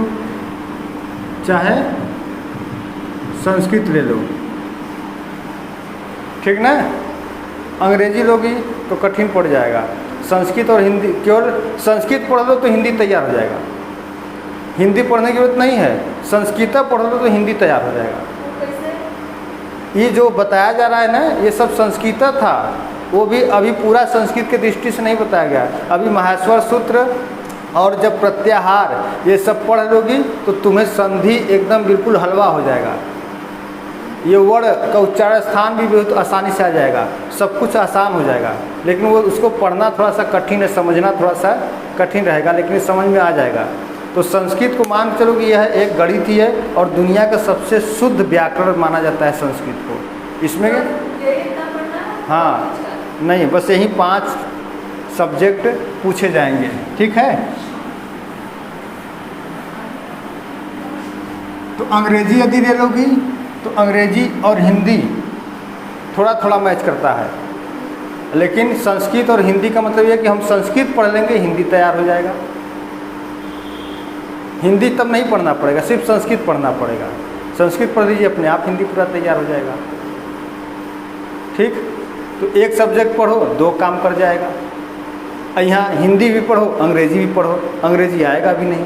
चाहे संस्कृत ले लो, ठीक ना। अंग्रेजी लोगी तो कठिन पड़ जाएगा, संस्कृत और हिंदी, केवल संस्कृत पढ़ लो तो हिंदी तैयार हो जाएगा, हिंदी पढ़ने की जरूरत नहीं है, संस्कृत पढ़ लो तो हिंदी तैयार हो जाएगा। ये जो बताया जा रहा है ना, ये सब संस्कृत था, वो भी अभी पूरा संस्कृत के दृष्टि से नहीं बताया गया। अभी माहेश्वर सूत्र और जब प्रत्याहार ये सब पढ़ लोगी तो तुम्हें संधि एकदम बिल्कुल हलवा हो जाएगा, ये वर्ड का उच्चारण स्थान भी बहुत आसानी से आ जाएगा, सब कुछ आसान हो जाएगा। लेकिन वो उसको पढ़ना थोड़ा सा कठिन है, समझना थोड़ा सा कठिन रहेगा, लेकिन समझ में आ जाएगा। तो संस्कृत को मान चलो कि यह एक गणित ही है और दुनिया का सबसे शुद्ध व्याकरण माना जाता है संस्कृत को। इसमें हाँ नहीं, बस यही 5 सब्जेक्ट पूछे जाएंगे, ठीक है। तो अंग्रेजी यदि ले लोगी तो अंग्रेजी और हिंदी थोड़ा थोड़ा मैच करता है, लेकिन संस्कृत और हिंदी का मतलब यह है कि हम संस्कृत पढ़ लेंगे, हिंदी तैयार हो जाएगा। हिंदी तब नहीं पढ़ना पड़ेगा, सिर्फ संस्कृत पढ़ना पड़ेगा। संस्कृत पढ़ लीजिए, अपने आप हिंदी पूरा तैयार हो जाएगा, ठीक। तो एक सब्जेक्ट पढ़ो, 2 काम कर जाएगा। यहाँ हिंदी भी पढ़ो, अंग्रेजी भी पढ़ो, अंग्रेजी आएगा भी नहीं,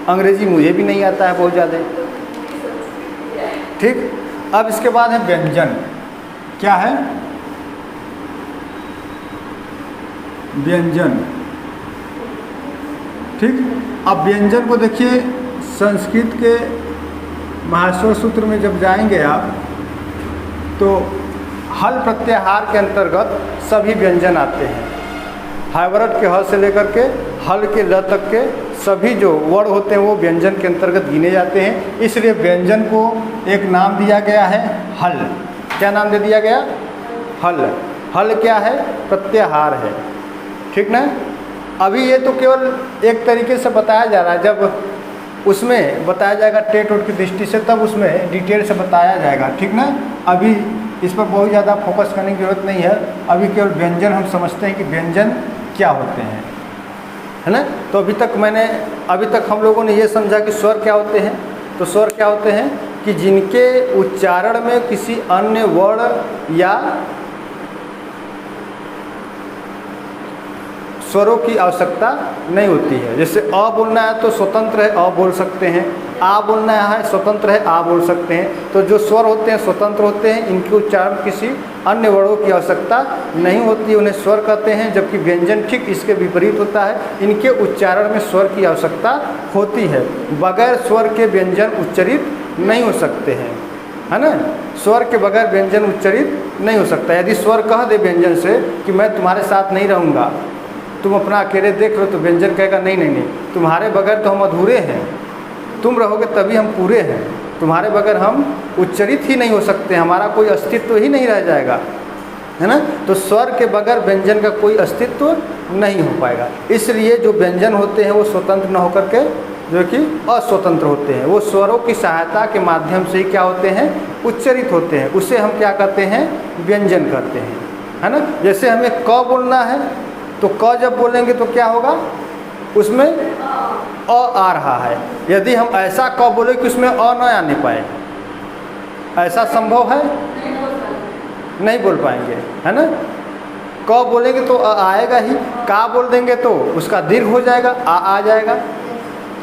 अंग्रेजी मुझे भी नहीं आता है बहुत ज़्यादा, ठीक। अब इसके बाद है व्यंजन। क्या है? व्यंजन, ठीक। अब व्यंजन को देखिए, संस्कृत के माहेश्वर सूत्र में जब जाएंगे आप तो हल प्रत्याहार के अंतर्गत सभी व्यंजन आते हैं। हाइवरट के ह से लेकर के हल के ल तक के सभी जो वर्ड होते हैं वो व्यंजन के अंतर्गत गिने जाते हैं। इसलिए व्यंजन को एक नाम दिया गया है हल। क्या नाम दे दिया गया? हल। हल क्या है? प्रत्याहार है, ठीक ना। अभी ये तो केवल एक तरीके से बताया जा रहा है, जब उसमें बताया जाएगा टेट उट की दृष्टि से तब उसमें डिटेल से बताया जाएगा, ठीक ना। अभी इस पर बहुत ज़्यादा फोकस करने की जरूरत नहीं है। अभी केवल व्यंजन हम समझते हैं कि व्यंजन क्या होते हैं, है ना। तो अभी तक हम लोगों ने ये समझा कि स्वर क्या होते हैं। तो स्वर क्या होते हैं कि जिनके उच्चारण में किसी अन्य वर्ण या स्वरों की आवश्यकता नहीं होती है। जैसे अ बोलना है तो स्वतंत्र है अ बोल सकते हैं, आ बोलना है स्वतंत्र है आ बोल सकते हैं। तो जो स्वर होते हैं स्वतंत्र होते हैं, इनके उच्चारण किसी अन्य वर्णों की आवश्यकता नहीं होती, उन्हें स्वर कहते हैं। जबकि व्यंजन ठीक इसके विपरीत होता है, इनके उच्चारण में स्वर की आवश्यकता होती है। बगैर स्वर के व्यंजन उच्चरित नहीं हो सकते हैं, है ना। स्वर के बगैर व्यंजन उच्चरित नहीं हो सकता। यदि स्वर कह दे व्यंजन से कि मैं तुम्हारे साथ नहीं रहूँगा, तुम अपना अकेले देख लो, तो व्यंजन कहेगा नहीं नहीं नहीं, तुम्हारे बगैर तो हम अधूरे हैं, तुम रहोगे तभी हम पूरे हैं, तुम्हारे बगैर हम उच्चरित ही नहीं हो सकते, हमारा कोई अस्तित्व ही नहीं रह जाएगा, है ना। तो स्वर के बगैर व्यंजन का कोई अस्तित्व नहीं हो पाएगा। इसलिए जो व्यंजन होते हैं वो स्वतंत्र न होकर के जो कि अस्वतंत्र होते हैं, वो स्वरों की सहायता के माध्यम से ही क्या होते हैं? उच्चरित होते हैं। उसे हम क्या कहते हैं? व्यंजन कहते हैं, है ना। जैसे हमें क बोलना है तो क जब बोलेंगे तो क्या होगा? उसमें अ आ रहा है। यदि हम ऐसा क बोले कि उसमें अ न आने पाए, ऐसा संभव है? नहीं बोल पाएंगे, है ना। क बोलेंगे तो अ आएगा ही, का बोल देंगे तो उसका दीर्घ हो जाएगा, आ जाएगा,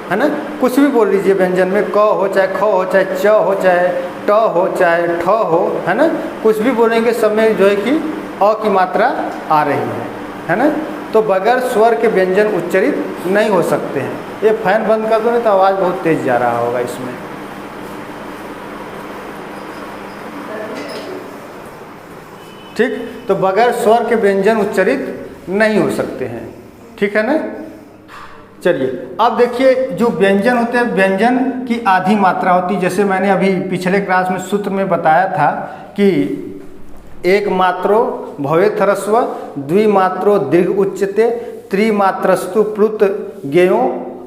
है ना। कुछ भी बोल लीजिए व्यंजन में, क हो चाहे ख हो चाहे च हो चाहे ट हो चाहे ठ हो, है ना। कुछ भी बोलेंगे सब में जो है कि अ की मात्रा आ रही है ना। तो बगैर स्वर के व्यंजन उच्चरित नहीं हो सकते हैं। ये फैन बंद कर दो नहीं तो आवाज़ बहुत तेज जा रहा होगा इसमें। ठीक, तो बगैर स्वर के व्यंजन उच्चरित नहीं हो सकते हैं। ठीक है ना। चलिए अब देखिए, जो व्यंजन होते हैं, व्यंजन की आधी मात्रा होती है। जैसे मैंने अभी पिछले क्लास में सूत्र में बताया था कि एक मात्रो भवेत् ह्रस्व, द्विमात्रो दीर्घ उच्यते, त्रिमात्रस्तु प्लुत ज्ञेयो,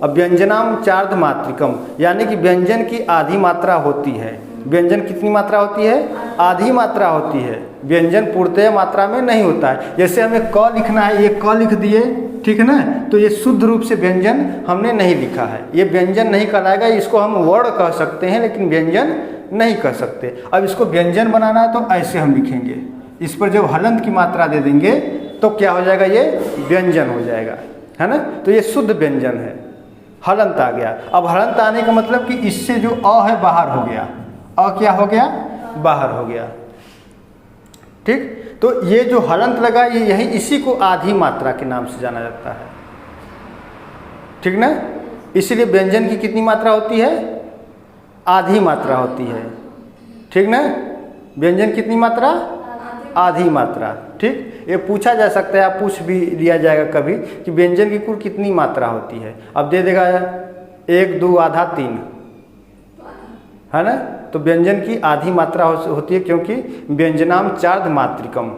व्यंजनाम चार्ध मात्रिकम, यानी कि व्यंजन की आधी मात्रा होती है। व्यंजन कितनी मात्रा होती है? आधी मात्रा होती है। व्यंजन पूर्णतः मात्रा में नहीं होता है। जैसे हमें क लिखना है, ये क लिख दिए, ठीक है ना, तो ये शुद्ध रूप से व्यंजन हमने नहीं लिखा है, ये व्यंजन नहीं कहलाएगा। इसको हम वर्ण कह सकते हैं लेकिन व्यंजन नहीं कह सकते। अब इसको व्यंजन बनाना है तो ऐसे हम लिखेंगे, इस पर जब हलंत की मात्रा दे देंगे तो क्या हो जाएगा? ये व्यंजन हो जाएगा, है ना। तो ये शुद्ध व्यंजन है, हलंत आ गया। अब हलंत आने का मतलब कि इससे जो अ है बाहर हो गया, अ क्या हो गया? बाहर हो गया। ठीक, तो ये जो हलंत लगा ये यही, इसी को आधी मात्रा के नाम से जाना जाता है। ठीक ना। इसीलिए व्यंजन की कितनी मात्रा होती है? आधी मात्रा होती है। ठीक ना। व्यंजन कितनी मात्रा? आधी मात्रा। ठीक, ये पूछा जा सकता है, आप पूछ भी लिया जाएगा कभी कि व्यंजन की कुल कितनी मात्रा होती है। अब दे देगा 1, 2 आधा 3, है ना। तो व्यंजन की आधी मात्रा होती है, क्योंकि व्यंजनाम चार्ध मात्रिकम,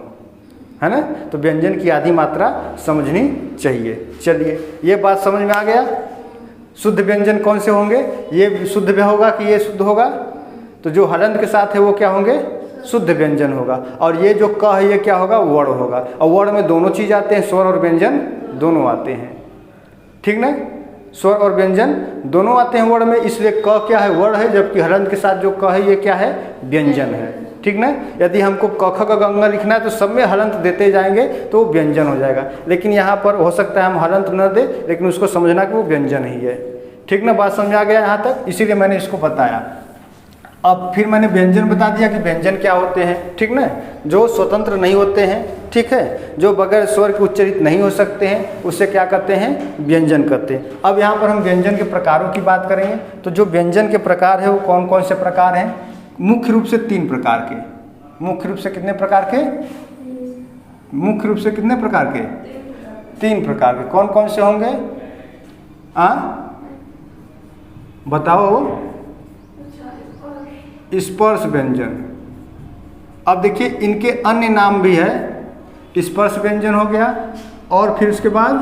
है ना। तो व्यंजन की आधी मात्रा समझनी चाहिए। चलिए, ये बात समझ में आ गया। शुद्ध व्यंजन कौन से होंगे? ये शुद्ध भी होगा कि ये शुद्ध होगा? तो जो हलंत के साथ है वो क्या होंगे? शुद्ध व्यंजन होगा। और ये जो क है ये क्या होगा? वर्ण होगा। और वर्ण में दोनों चीज आते हैं, स्वर और व्यंजन दोनों आते हैं। ठीक ना। स्वर और व्यंजन दोनों आते हैं वर्ण में, इसलिए क क्या है? वर्ण है, जबकि हलंत के साथ जो क है ये क्या है? व्यंजन है। ठीक ना। यदि हमको क ख ग घ लिखना है तो सब में हलंत देते जाएंगे तो वो व्यंजन हो जाएगा। लेकिन यहाँ पर हो सकता है हम हलंत न दे, लेकिन उसको समझना कि वो व्यंजन ही है। ठीक ना। बात समझ आ गया यहाँ तक, इसीलिए मैंने इसको बताया। अब फिर मैंने व्यंजन बता दिया कि व्यंजन क्या होते हैं। ठीक ना। जो स्वतंत्र नहीं होते हैं, ठीक है, जो बगैर स्वर के उच्चरित नहीं हो सकते हैं, उससे क्या कहते हैं? व्यंजन कहते हैं। अब यहाँ पर हम व्यंजन के प्रकारों की बात करेंगे। तो जो व्यंजन के प्रकार है वो कौन कौन से प्रकार हैं? मुख्य रूप से 3 प्रकार के। मुख्य रूप से कितने प्रकार के? मुख्य रूप से कितने प्रकार के? 3 प्रकार के। कौन कौन से होंगे? बताओ। स्पर्श व्यंजन। अब देखिए इनके अन्य नाम भी है। स्पर्श व्यंजन हो गया, और फिर उसके बाद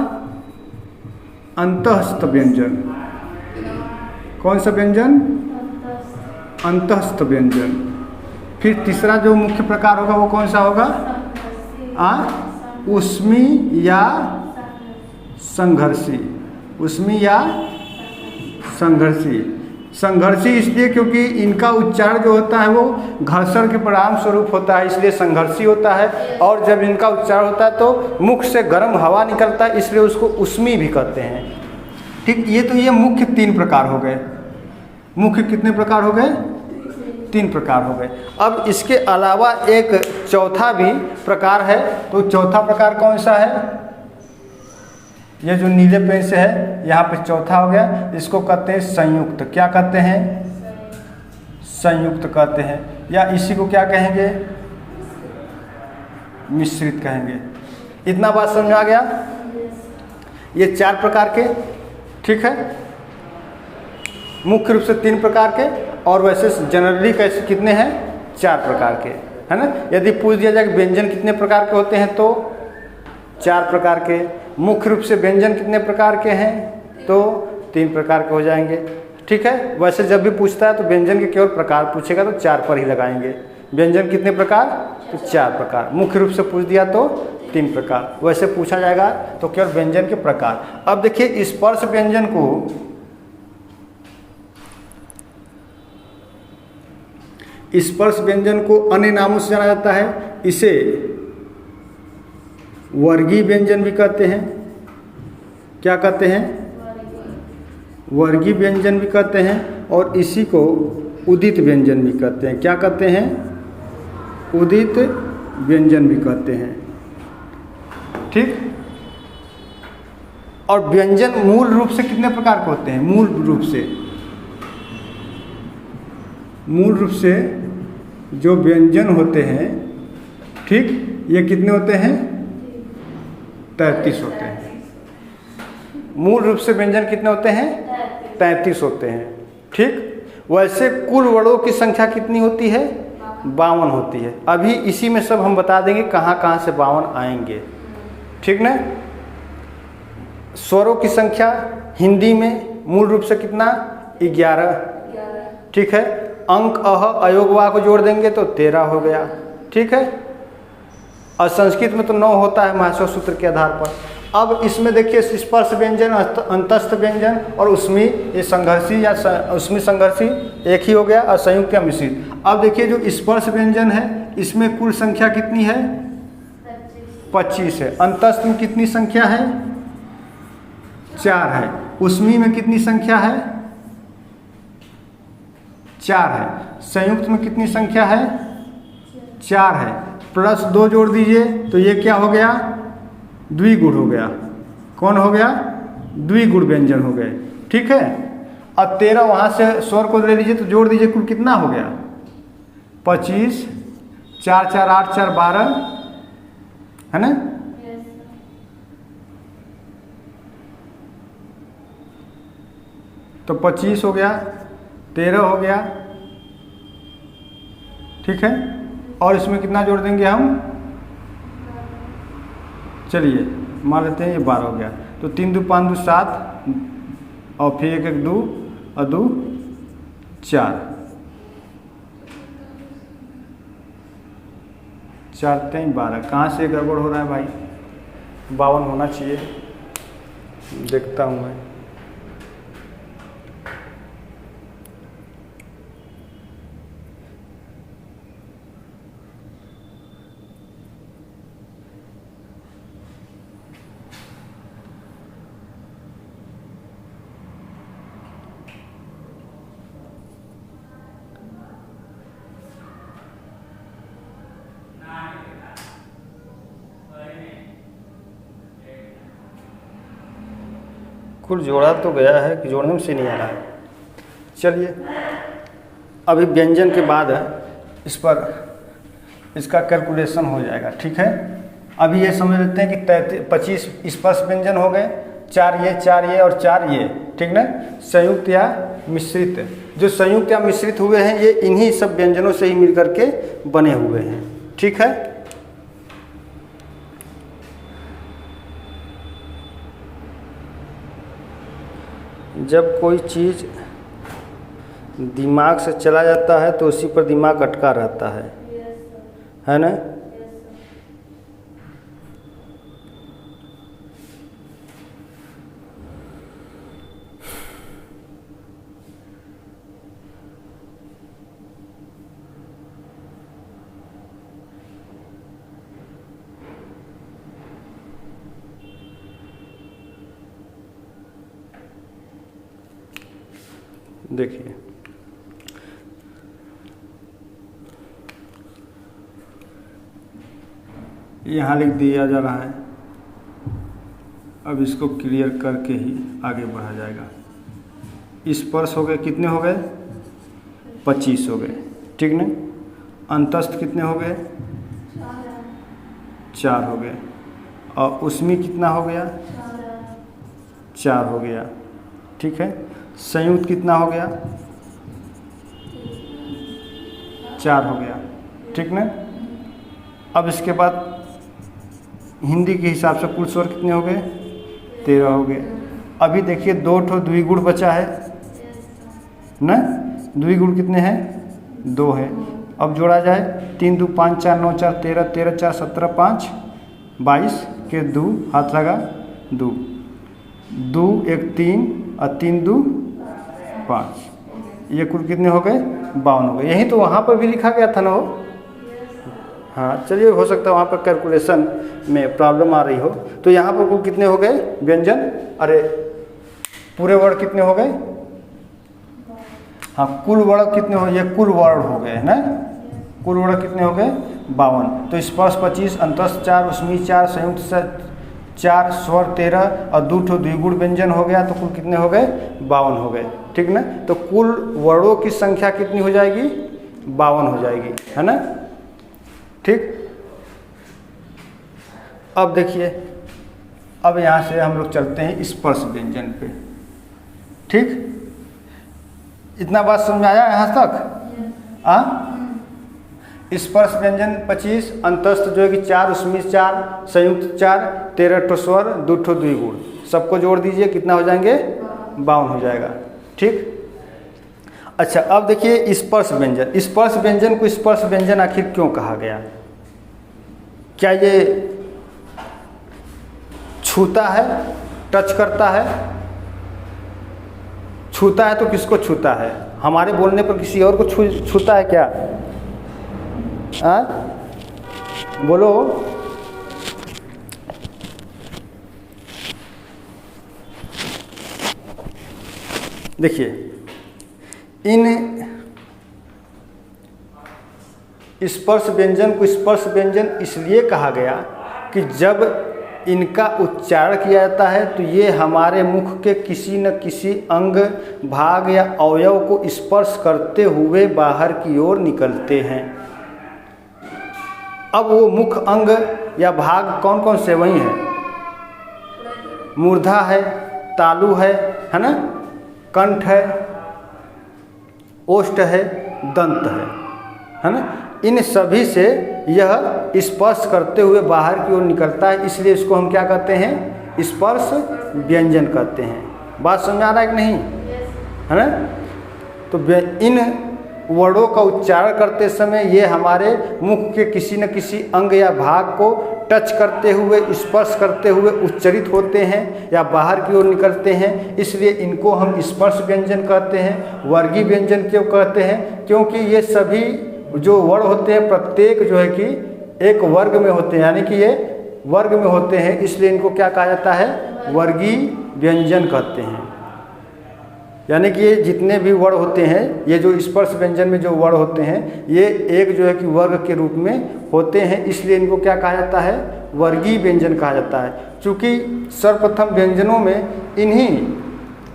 अंतःस्थ व्यंजन। कौन सा व्यंजन? अंतःस्थ व्यंजन। फिर तीसरा जो मुख्य प्रकार होगा वो कौन सा होगा? उष्मी या संघर्षी। उष्मी या संघर्षी। संघर्षी इसलिए क्योंकि इनका उच्चारण जो होता है वो घर्षण के परिणाम स्वरूप होता है, इसलिए संघर्षी होता है। और जब इनका उच्चारण होता है तो मुख से गर्म हवा निकलता है, इसलिए उसको उष्मी भी कहते हैं। ठीक, ये तो ये मुख्य 3 प्रकार हो गए। मुख्य कितने प्रकार हो गए? 3 प्रकार हो गए। अब इसके अलावा एक चौथा भी प्रकार है। तो चौथा प्रकार कौन सा है? ये जो नीले पेन से है यहाँ पे चौथा हो गया। इसको कहते हैं संयुक्त। क्या कहते हैं? संयुक्त कहते हैं, या इसी को क्या कहेंगे? मिश्रित कहेंगे। इतना बात समझ में आ गया? ये 4 प्रकार के, ठीक है, मुख्य रूप से 3 प्रकार के, और वैसे जनरली कैसे कितने हैं? 4 प्रकार के, है ना। यदि पूछ दिया जाए कि व्यंजन कितने प्रकार के होते हैं तो 4 प्रकार के। मुख्य रूप से व्यंजन कितने प्रकार के हैं? तो 3 प्रकार के हो जाएंगे। ठीक है। वैसे जब भी पूछता है तो व्यंजन के केवल प्रकार पूछेगा तो 4 पर ही लगाएंगे। व्यंजन कितने प्रकार? तो 4 प्रकार। मुख्य रूप से पूछ दिया तो 3 प्रकार। वैसे पूछा जाएगा तो केवल व्यंजन के प्रकार। अब देखिए स्पर्श व्यंजन को अन्य नामों से जाना जाता है। इसे वर्गीय व्यंजन भी कहते हैं। क्या कहते हैं? वर्गीय व्यंजन भी कहते हैं, और इसी को उदित व्यंजन भी कहते हैं। क्या कहते हैं? उदित व्यंजन भी कहते हैं। ठीक। और व्यंजन मूल रूप से कितने प्रकार के होते हैं? मूल रूप से जो व्यंजन होते हैं, ठीक, ये कितने होते हैं? 33 होते हैं। मूल रूप से व्यंजन कितने होते हैं? 33 होते हैं। ठीक, वैसे कुल वर्णों की संख्या कितनी होती है? 52 होती है। अभी इसी में सब हम बता देंगे कहाँ कहाँ से 52 आएंगे। ठीक ना? स्वरों की संख्या हिंदी में मूल रूप से कितना? 11। ठीक है, अंक अह अयोगवा को जोड़ देंगे तो 13 हो गया। ठीक है, और संस्कृत में तो 9 होता है महास्वर सूत्र के आधार पर। अब इसमें देखिए स्पर्श व्यंजन, अंतस्थ व्यंजन और उसमें ये संघर्षी या उसमें संघर्षी एक ही हो गया, और संयुक्त या मिश्रित। अब देखिए जो स्पर्श व्यंजन है इसमें कुल संख्या कितनी है? 25 है। अंतस्थ में कितनी संख्या है? 4 है। उसमें में कितनी संख्या है? 4 है। संयुक्त में कितनी संख्या है? 4 है। प्लस 2 जोड़ दीजिए तो ये क्या हो गया? द्विगुण हो गया। कौन हो गया? द्विगुण व्यंजन हो गए। ठीक है, अब 13 वहाँ से स्वर को ले लीजिए तो जोड़ दीजिए, कुल कितना हो गया? 25, 4 4 8 4 12, है ना? तो 25 हो गया, 13 हो गया। ठीक है, और इसमें कितना जोड़ देंगे हम? चलिए मान लेते हैं ये 12 हो गया। तो 3 2 5 2 7, और फिर 1 1 2 और 2 4, 4 3 12। कहाँ से गड़बड़ हो रहा है भाई? 52 होना चाहिए, देखता हूँ मैं। कुल जोड़ा तो गया है कि जोड़ने में से नहीं आ रहा है। चलिए अभी व्यंजन के बाद इस पर इसका कैलकुलेशन हो जाएगा। ठीक है, अभी ये समझ लेते हैं कि 25 स्पर्श व्यंजन हो गए, 4 ये और 4 ये। ठीक ना? संयुक्त या मिश्रित, जो संयुक्त या मिश्रित हुए हैं ये इन्हीं सब व्यंजनों से ही मिल करके बने हुए हैं। ठीक है, जब कोई चीज़ दिमाग से चला जाता है तो उसी पर दिमाग अटका रहता है ना? देखिए यहाँ लिख दिया जा रहा है। अब इसको क्लियर करके ही आगे बढ़ा जाएगा। स्पर्श हो गए, कितने हो गए? 25 हो गए। ठीक ना? अंतस्थ कितने हो गए? 4 हो गए। और उसमें कितना हो गया? 4 हो गया। ठीक है, संयुक्त कितना हो गया? 4 हो गया। ठीक ना? अब इसके बाद हिंदी के हिसाब से कुल स्वर कितने हो गए? 13 हो गए। अभी देखिए 2 ठो द्विगुण बचा है ना? द्विगुण कितने हैं? 2 है। अब जोड़ा जाए 3 2 5 4 9 4 13, 13 4 17 5 22 के 2 हाथ लगा 2 2 1 3 और 3 2 5, ये कुल कितने हो गए? 52 हो गए। यही तो वहाँ पर भी लिखा गया था ना वो। हाँ चलिए, हो सकता है वहाँ पर कैलकुलेशन में प्रॉब्लम आ रही हो। तो यहाँ पर कुल कितने हो गए व्यंजन? अरे पूरे वर्ड कितने हो गए? हाँ, कुल वर्ड कितने हो? ये कुल वर्ड हो गए ना? कुल वर्ड कितने हो गए? 52। तो स्पर्श 25, अंतस्थ 4, उसमें 4, संयुक्त 4, स्वर 13 और 2 ठो द्विगुण व्यंजन हो गया। तो कुल कितने हो गए? 52 हो गए। ठीक ना? तो कुल वर्णों की संख्या कितनी हो जाएगी? 52 हो जाएगी, है ना? ठीक। अब देखिए, अब यहाँ से हम लोग चलते हैं स्पर्श व्यंजन पे। ठीक, इतना बात समझ में आया यहाँ तक? स्पर्श व्यंजन 25, अंतस्थ जो है कि 4, उसमें 4, संयुक्त 4, 13 ठो स्वर, 2 ठो द्विगुण, सबको जोड़ दीजिए, कितना हो जाएंगे? 52 हो जाएगा। ठीक, अच्छा अब देखिए स्पर्श व्यंजन। स्पर्श व्यंजन को स्पर्श व्यंजन आखिर क्यों कहा गया? क्या ये छूता है, टच करता है? छूता है तो किसको छूता है? हमारे बोलने पर किसी और को छूता है क्या? बोलो। देखिए, इन स्पर्श व्यंजन को स्पर्श व्यंजन इसलिए कहा गया कि जब इनका उच्चारण किया जाता है तो ये हमारे मुख के किसी न किसी अंग, भाग या अवयव को स्पर्श करते हुए बाहर की ओर निकलते हैं। अब वो मुख, अंग या भाग कौन कौन से? वही है, मूर्धा है, तालु है ना, कंठ है, ओष्ठ है, दंत है ना। इन सभी से यह स्पर्श करते हुए बाहर की ओर निकलता है, इसलिए इसको हम क्या कहते हैं? स्पर्श व्यंजन कहते हैं। बात समझ आ रहा है कि नहीं? है ना। तो इन वर्डों का उच्चारण करते समय ये हमारे मुख के किसी न किसी अंग या भाग को टच करते हुए, स्पर्श करते हुए उच्चरित होते हैं या बाहर की ओर निकलते हैं, इसलिए इनको हम स्पर्श व्यंजन कहते हैं। वर्गीय व्यंजन क्यों कहते हैं? क्योंकि ये सभी जो वर्ण होते हैं प्रत्येक जो है कि एक वर्ग में होते हैं, यानी कि ये वर्ग में होते हैं, इसलिए इनको क्या कहा जाता है? वर्गीय व्यंजन कहते हैं। यानी कि ये जितने भी वर्ण होते हैं, ये जो स्पर्श व्यंजन में जो वर्ण होते हैं, ये एक जो है कि वर्ग के रूप में होते हैं, इसलिए इनको क्या कहा जाता है? वर्गीय व्यंजन कहा जाता है। चूँकि सर्वप्रथम व्यंजनों में इन्हीं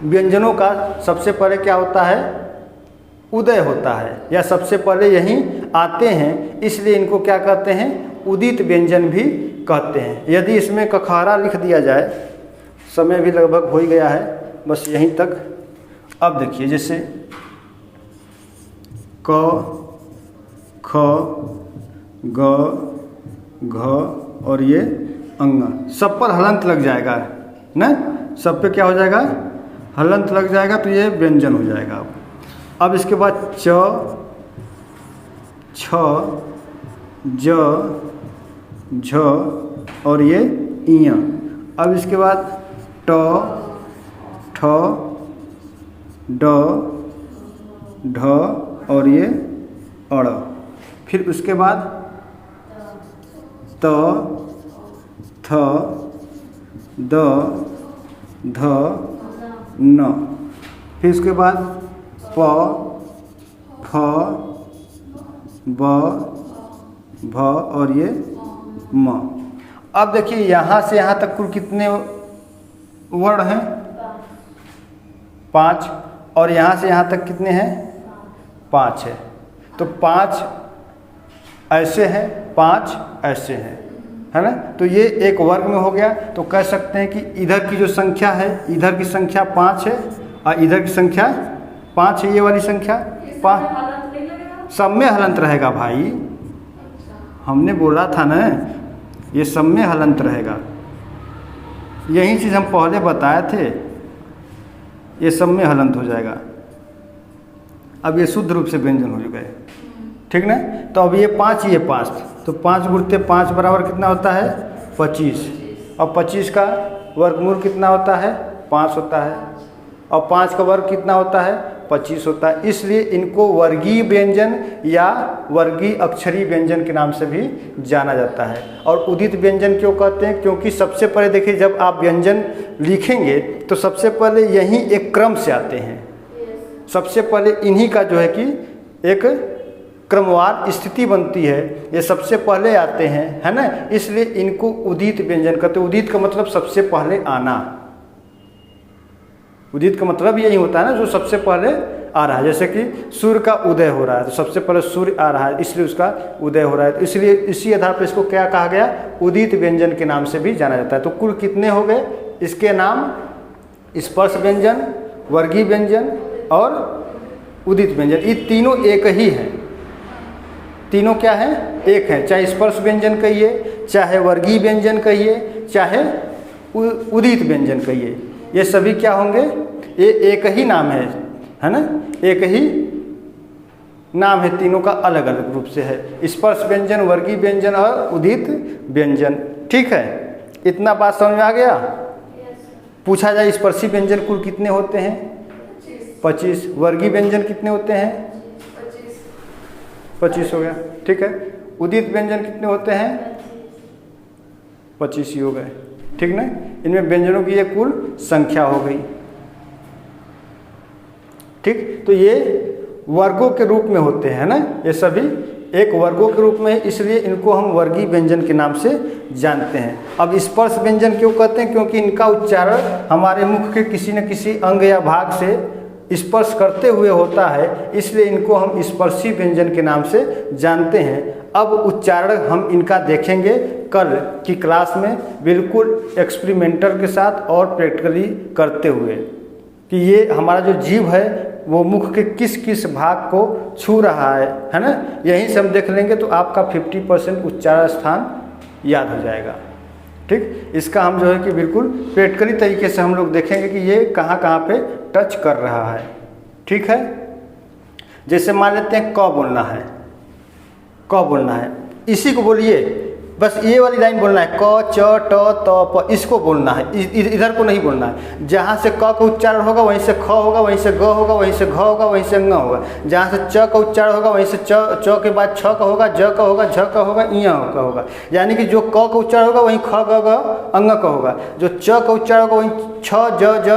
व्यंजनों का सबसे पहले क्या होता है? उदय होता है, या सबसे पहले यहीं आते हैं, इसलिए इनको क्या कहते हैं? उदित व्यंजन भी कहते हैं। यदि इसमें कखहरा लिख दिया जाए, समय भी लगभग हो ही गया है, बस यहीं तक। अब देखिए, जैसे क, ख, ग, घ और ये अंग, सब पर हलंत लग जाएगा ना, सब पे क्या हो जाएगा? हलंत लग जाएगा, तो ये व्यंजन हो जाएगा। अब इसके बाद च, छ, ज, झ और ये इया। अब इसके बाद ट, ठ, ड, ढ और ये अड़। फिर उसके बाद त, थ, द, ध, न। फिर उसके बाद प, फ, ब, भ और ये म। अब देखिए, यहाँ से यहाँ तक कुल कितने वर्ण हैं? 5। और यहाँ से यहाँ तक कितने हैं? 5 है। तो 5 ऐसे हैं, 5 ऐसे हैं, है ना। तो ये एक वर्ग में हो गया। तो कह सकते हैं कि इधर की जो संख्या है, इधर की संख्या 5 है और इधर की संख्या 5 है। ये वाली संख्या 5, सब में हलंत रहेगा भाई। हमने बोला था ना, ये सब में हलंत रहेगा। यही चीज़ हम पहले बताए थे, ये सब में हलंत हो जाएगा। अब ये शुद्ध रूप से व्यंजन हो गए, ठीक ना। तो अब ये 5, ये 5, तो 5 गुणित 5 बराबर कितना होता है? 25। और 25 का वर्गमूल कितना होता है? 5 होता है। और 5 का वर्ग कितना होता है? 25 होता है। इसलिए इनको वर्गीय व्यंजन या वर्गीय अक्षरी व्यंजन के नाम से भी जाना जाता है। और उदित व्यंजन क्यों कहते हैं? क्योंकि सबसे पहले देखिए, जब आप व्यंजन लिखेंगे तो सबसे पहले यही एक क्रम से आते हैं। सबसे पहले इन्हीं का जो है कि एक क्रमवार स्थिति बनती है, ये सबसे पहले आते हैं, है ना। इसलिए इनको उदित व्यंजन कहते हैं। उदित का मतलब सबसे पहले आना। उदित का मतलब यही होता है ना, जो सबसे पहले आ रहा है। जैसे कि सूर्य का उदय हो रहा है तो सबसे पहले सूर्य आ रहा है, इसलिए उसका उदय हो रहा है, तो इसलिए इसी आधार पर इसको क्या कहा गया, उदित व्यंजन के नाम से भी जाना जाता है। तो कुल कितने हो गए इसके नाम, स्पर्श व्यंजन, वर्गीय व्यंजन और उदित व्यंजन। ये तीनों एक ही हैं, तीनों क्या हैं, एक हैं। चाहे स्पर्श व्यंजन कहिए, चाहे वर्गीय व्यंजन कहिए, चाहे उदित व्यंजन कहिए, ये सभी क्या होंगे, ये एक ही नाम है ना, एक ही नाम है, तीनों का अलग अलग रूप से है, स्पर्श व्यंजन, वर्गीय व्यंजन और उदित व्यंजन। ठीक है, इतना बात समझ में आ गया। पूछा जाए स्पर्शी व्यंजन कुल कितने होते हैं, 25। वर्गीय व्यंजन कितने होते हैं, 25 हो गया। ठीक है, उदित व्यंजन कितने होते हैं, 25 ही हो गए। ठीक ना, इनमें व्यंजनों की ये कुल संख्या हो गई। ठीक, तो ये वर्गों के रूप में होते हैं ना, ये सभी एक वर्गों के रूप में, इसलिए इनको हम वर्गीय व्यंजन के नाम से जानते हैं। अब स्पर्श व्यंजन क्यों कहते हैं, क्योंकि इनका उच्चारण हमारे मुख के किसी न किसी अंग या भाग से स्पर्श करते हुए होता है, इसलिए इनको हम स्पर्शी व्यंजन के नाम से जानते हैं। अब उच्चारण हम इनका देखेंगे कल की क्लास में, बिल्कुल एक्सपेरिमेंटल के साथ और प्रैक्टिकली करते हुए, कि ये हमारा जो जीभ है वो मुख के किस किस भाग को छू रहा है ना, यहीं से हम देख लेंगे तो आपका 50% उच्चारण स्थान याद हो जाएगा। ठीक, इसका हम जो है कि बिल्कुल प्रैक्टिकली तरीके से हम लोग देखेंगे कि ये कहाँ कहाँ पे टच कर रहा है। ठीक है, जैसे मान लेते हैं क बोलना है, क बोलना है, इसी को बोलिए, बस ये वाली लाइन बोलना है, क च ट त प, इसको बोलना है, इधर को नहीं बोलना है। जहाँ से क का उच्चारण होगा वहीं से ख होगा, वहीं से ग होगा, वहीं से घ होगा, वहीं से ङ होगा। जहाँ से च का उच्चारण होगा वहीं से च के बाद छ का होगा, ज का होगा, झ का होगा, इ का होगा। यानी कि जो क का उच्चारण होगा वहीं ख ग ग अंग का होगा, जो च का उच्चारण होगा वहीं छ ज ज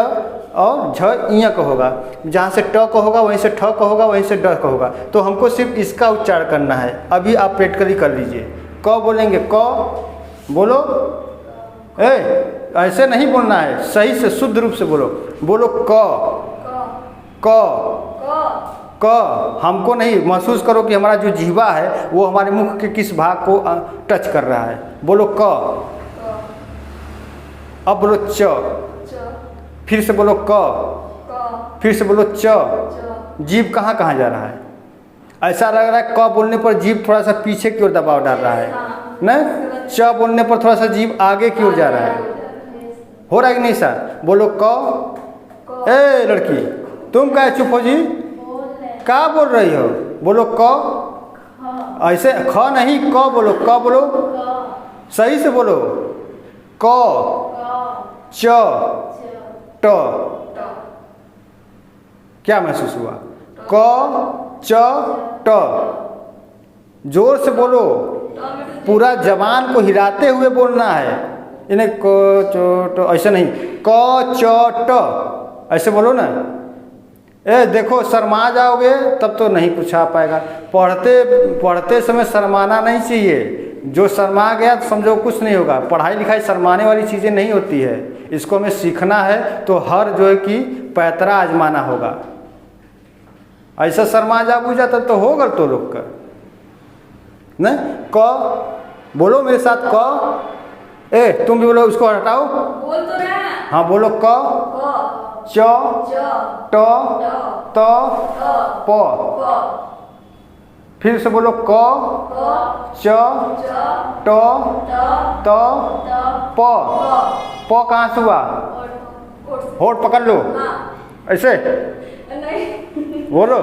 और झ इया का होगा। जहाँ से ट का होगा वहीं से ठ का होगा, वहीं से ड का होगा। तो हमको सिर्फ इसका उच्चारण करना है। अभी आप प्रैक्टिकली कर लीजिए। क बोलेंगे, क बोलो, ऐसे नहीं बोलना है, सही से शुद्ध रूप से बोलो, बोलो क क क। हमको नहीं, महसूस करो कि हमारा जो जीवा है वो हमारे मुख के किस भाग को टच कर रहा है। बोलो क। अब बोलो च, फिर से बोलो क, फिर से बोलो च। जीभ कहाँ कहाँ जा रहा है, ऐसा लग रहा है क बोलने पर जीभ थोड़ा सा पीछे की ओर दबाव डाल रहा है ना, च बोलने पर थोड़ा सा जीभ आगे की ओर जा रहा है। हो रहा है कि नहीं सर? बोलो क। ए लड़की, तुम क्या चुप हो जी, क्या बोल रही हो? बोलो क, ऐसे ख नहीं, क बोलो, क बोलो, सही से बोलो। क च ट, क्या महसूस हुआ? क च ट, जोर से बोलो, पूरा जबान को हिलाते हुए बोलना है, इन्हें क च ट ऐसे नहीं, क च ट ऐसे बोलो ना। ए देखो, शर्मा जाओगे तब तो नहीं कुछ आ पाएगा। पढ़ते समय शर्माना नहीं चाहिए, जो शर्मा गया तो समझो कुछ नहीं होगा। पढ़ाई लिखाई शर्माने वाली चीज़ें नहीं होती है, इसको हमें सीखना है। तो हर जो है कि पैतरा आजमाना होगा। ऐसा शर्मा जा बुझ जाता तो होगा तो लोग का नहीं। क बोलो मेरे साथ, क। ए तुम भी बोलो, उसको हटाओ, बोल तो रहा है। हाँ बोलो, क च ट त प, फिर से बोलो, क च ट त प। प कहाँ से हुआ? होठ पकड़ लो, ऐसे बोलो,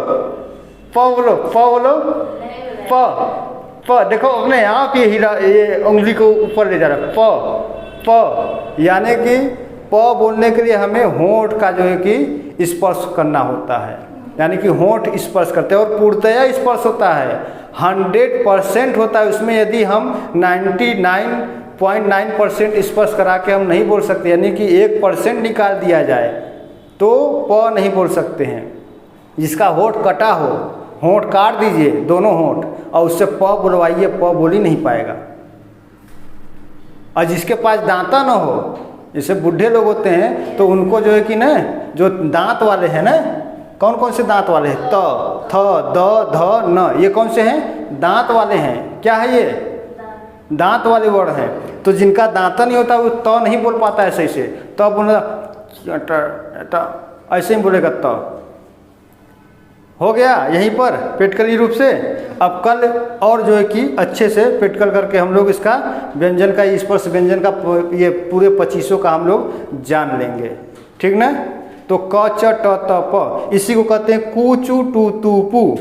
प बोलो, प बोलो, प देखो अपने आप ये उंगली को ऊपर ले जा रहा है। प यानी कि प बोलने के लिए हमें होंठ का जो है कि स्पर्श करना होता है, यानी कि होंठ स्पर्श करते हैं और पूर्णतया स्पर्श होता है, 100% होता है उसमें। यदि हम 99.9% स्पर्श करा के हम नहीं बोल सकते, यानी कि 1% निकाल दिया जाए तो प नहीं बोल सकते हैं। जिसका होंठ कटा हो, होंठ काट दीजिए दोनों होंठ और उससे प बुलवाइए, प बोल ही नहीं पाएगा। और जिसके पास दांता ना हो, जैसे बूढ़े लोग होते हैं तो उनको जो है कि ना, जो दांत वाले हैं ना, कौन कौन से दांत वाले हैं? त, थ, द, ध, न, ये कौन से हैं? दांत वाले हैं। क्या है ये? दांत वाले वर्ण हैं। तो जिनका दांता नहीं होता वो त नहीं बोल पाता है सही से, तो बोला ऐसे ही बोलेगा त। हो गया यहीं पर पेटकली रूप से। अब कल और जो है कि अच्छे से पेटकल करके हम लोग इसका व्यंजन का, स्पर्श व्यंजन का ये पूरे 25 का हम लोग जान लेंगे, ठीक ना। तो क च ट त प, इसी को कहते हैं कू चू टू तू पू।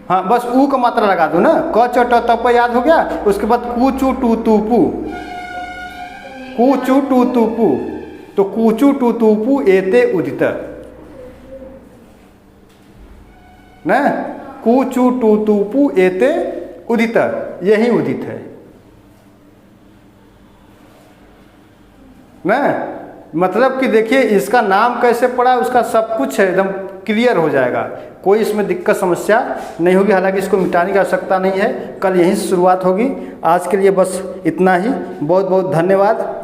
हाँ, बस ऊ का मात्रा लगा दो ना, क च ट त प याद हो गया। उसके बाद कू चू टू तू पू, कू चू टू तू पू। तो कूचू टू तू पू एते उदित न, कूचू टू तू पू एते उदित, यही उदित है न। मतलब कि देखिए इसका नाम कैसे पड़ा, उसका सब कुछ है एकदम क्लियर हो जाएगा, कोई इसमें दिक्कत समस्या नहीं होगी। हालांकि इसको मिटाने की आवश्यकता नहीं है, कल यहीं से शुरुआत होगी। आज के लिए बस इतना ही, बहुत बहुत धन्यवाद।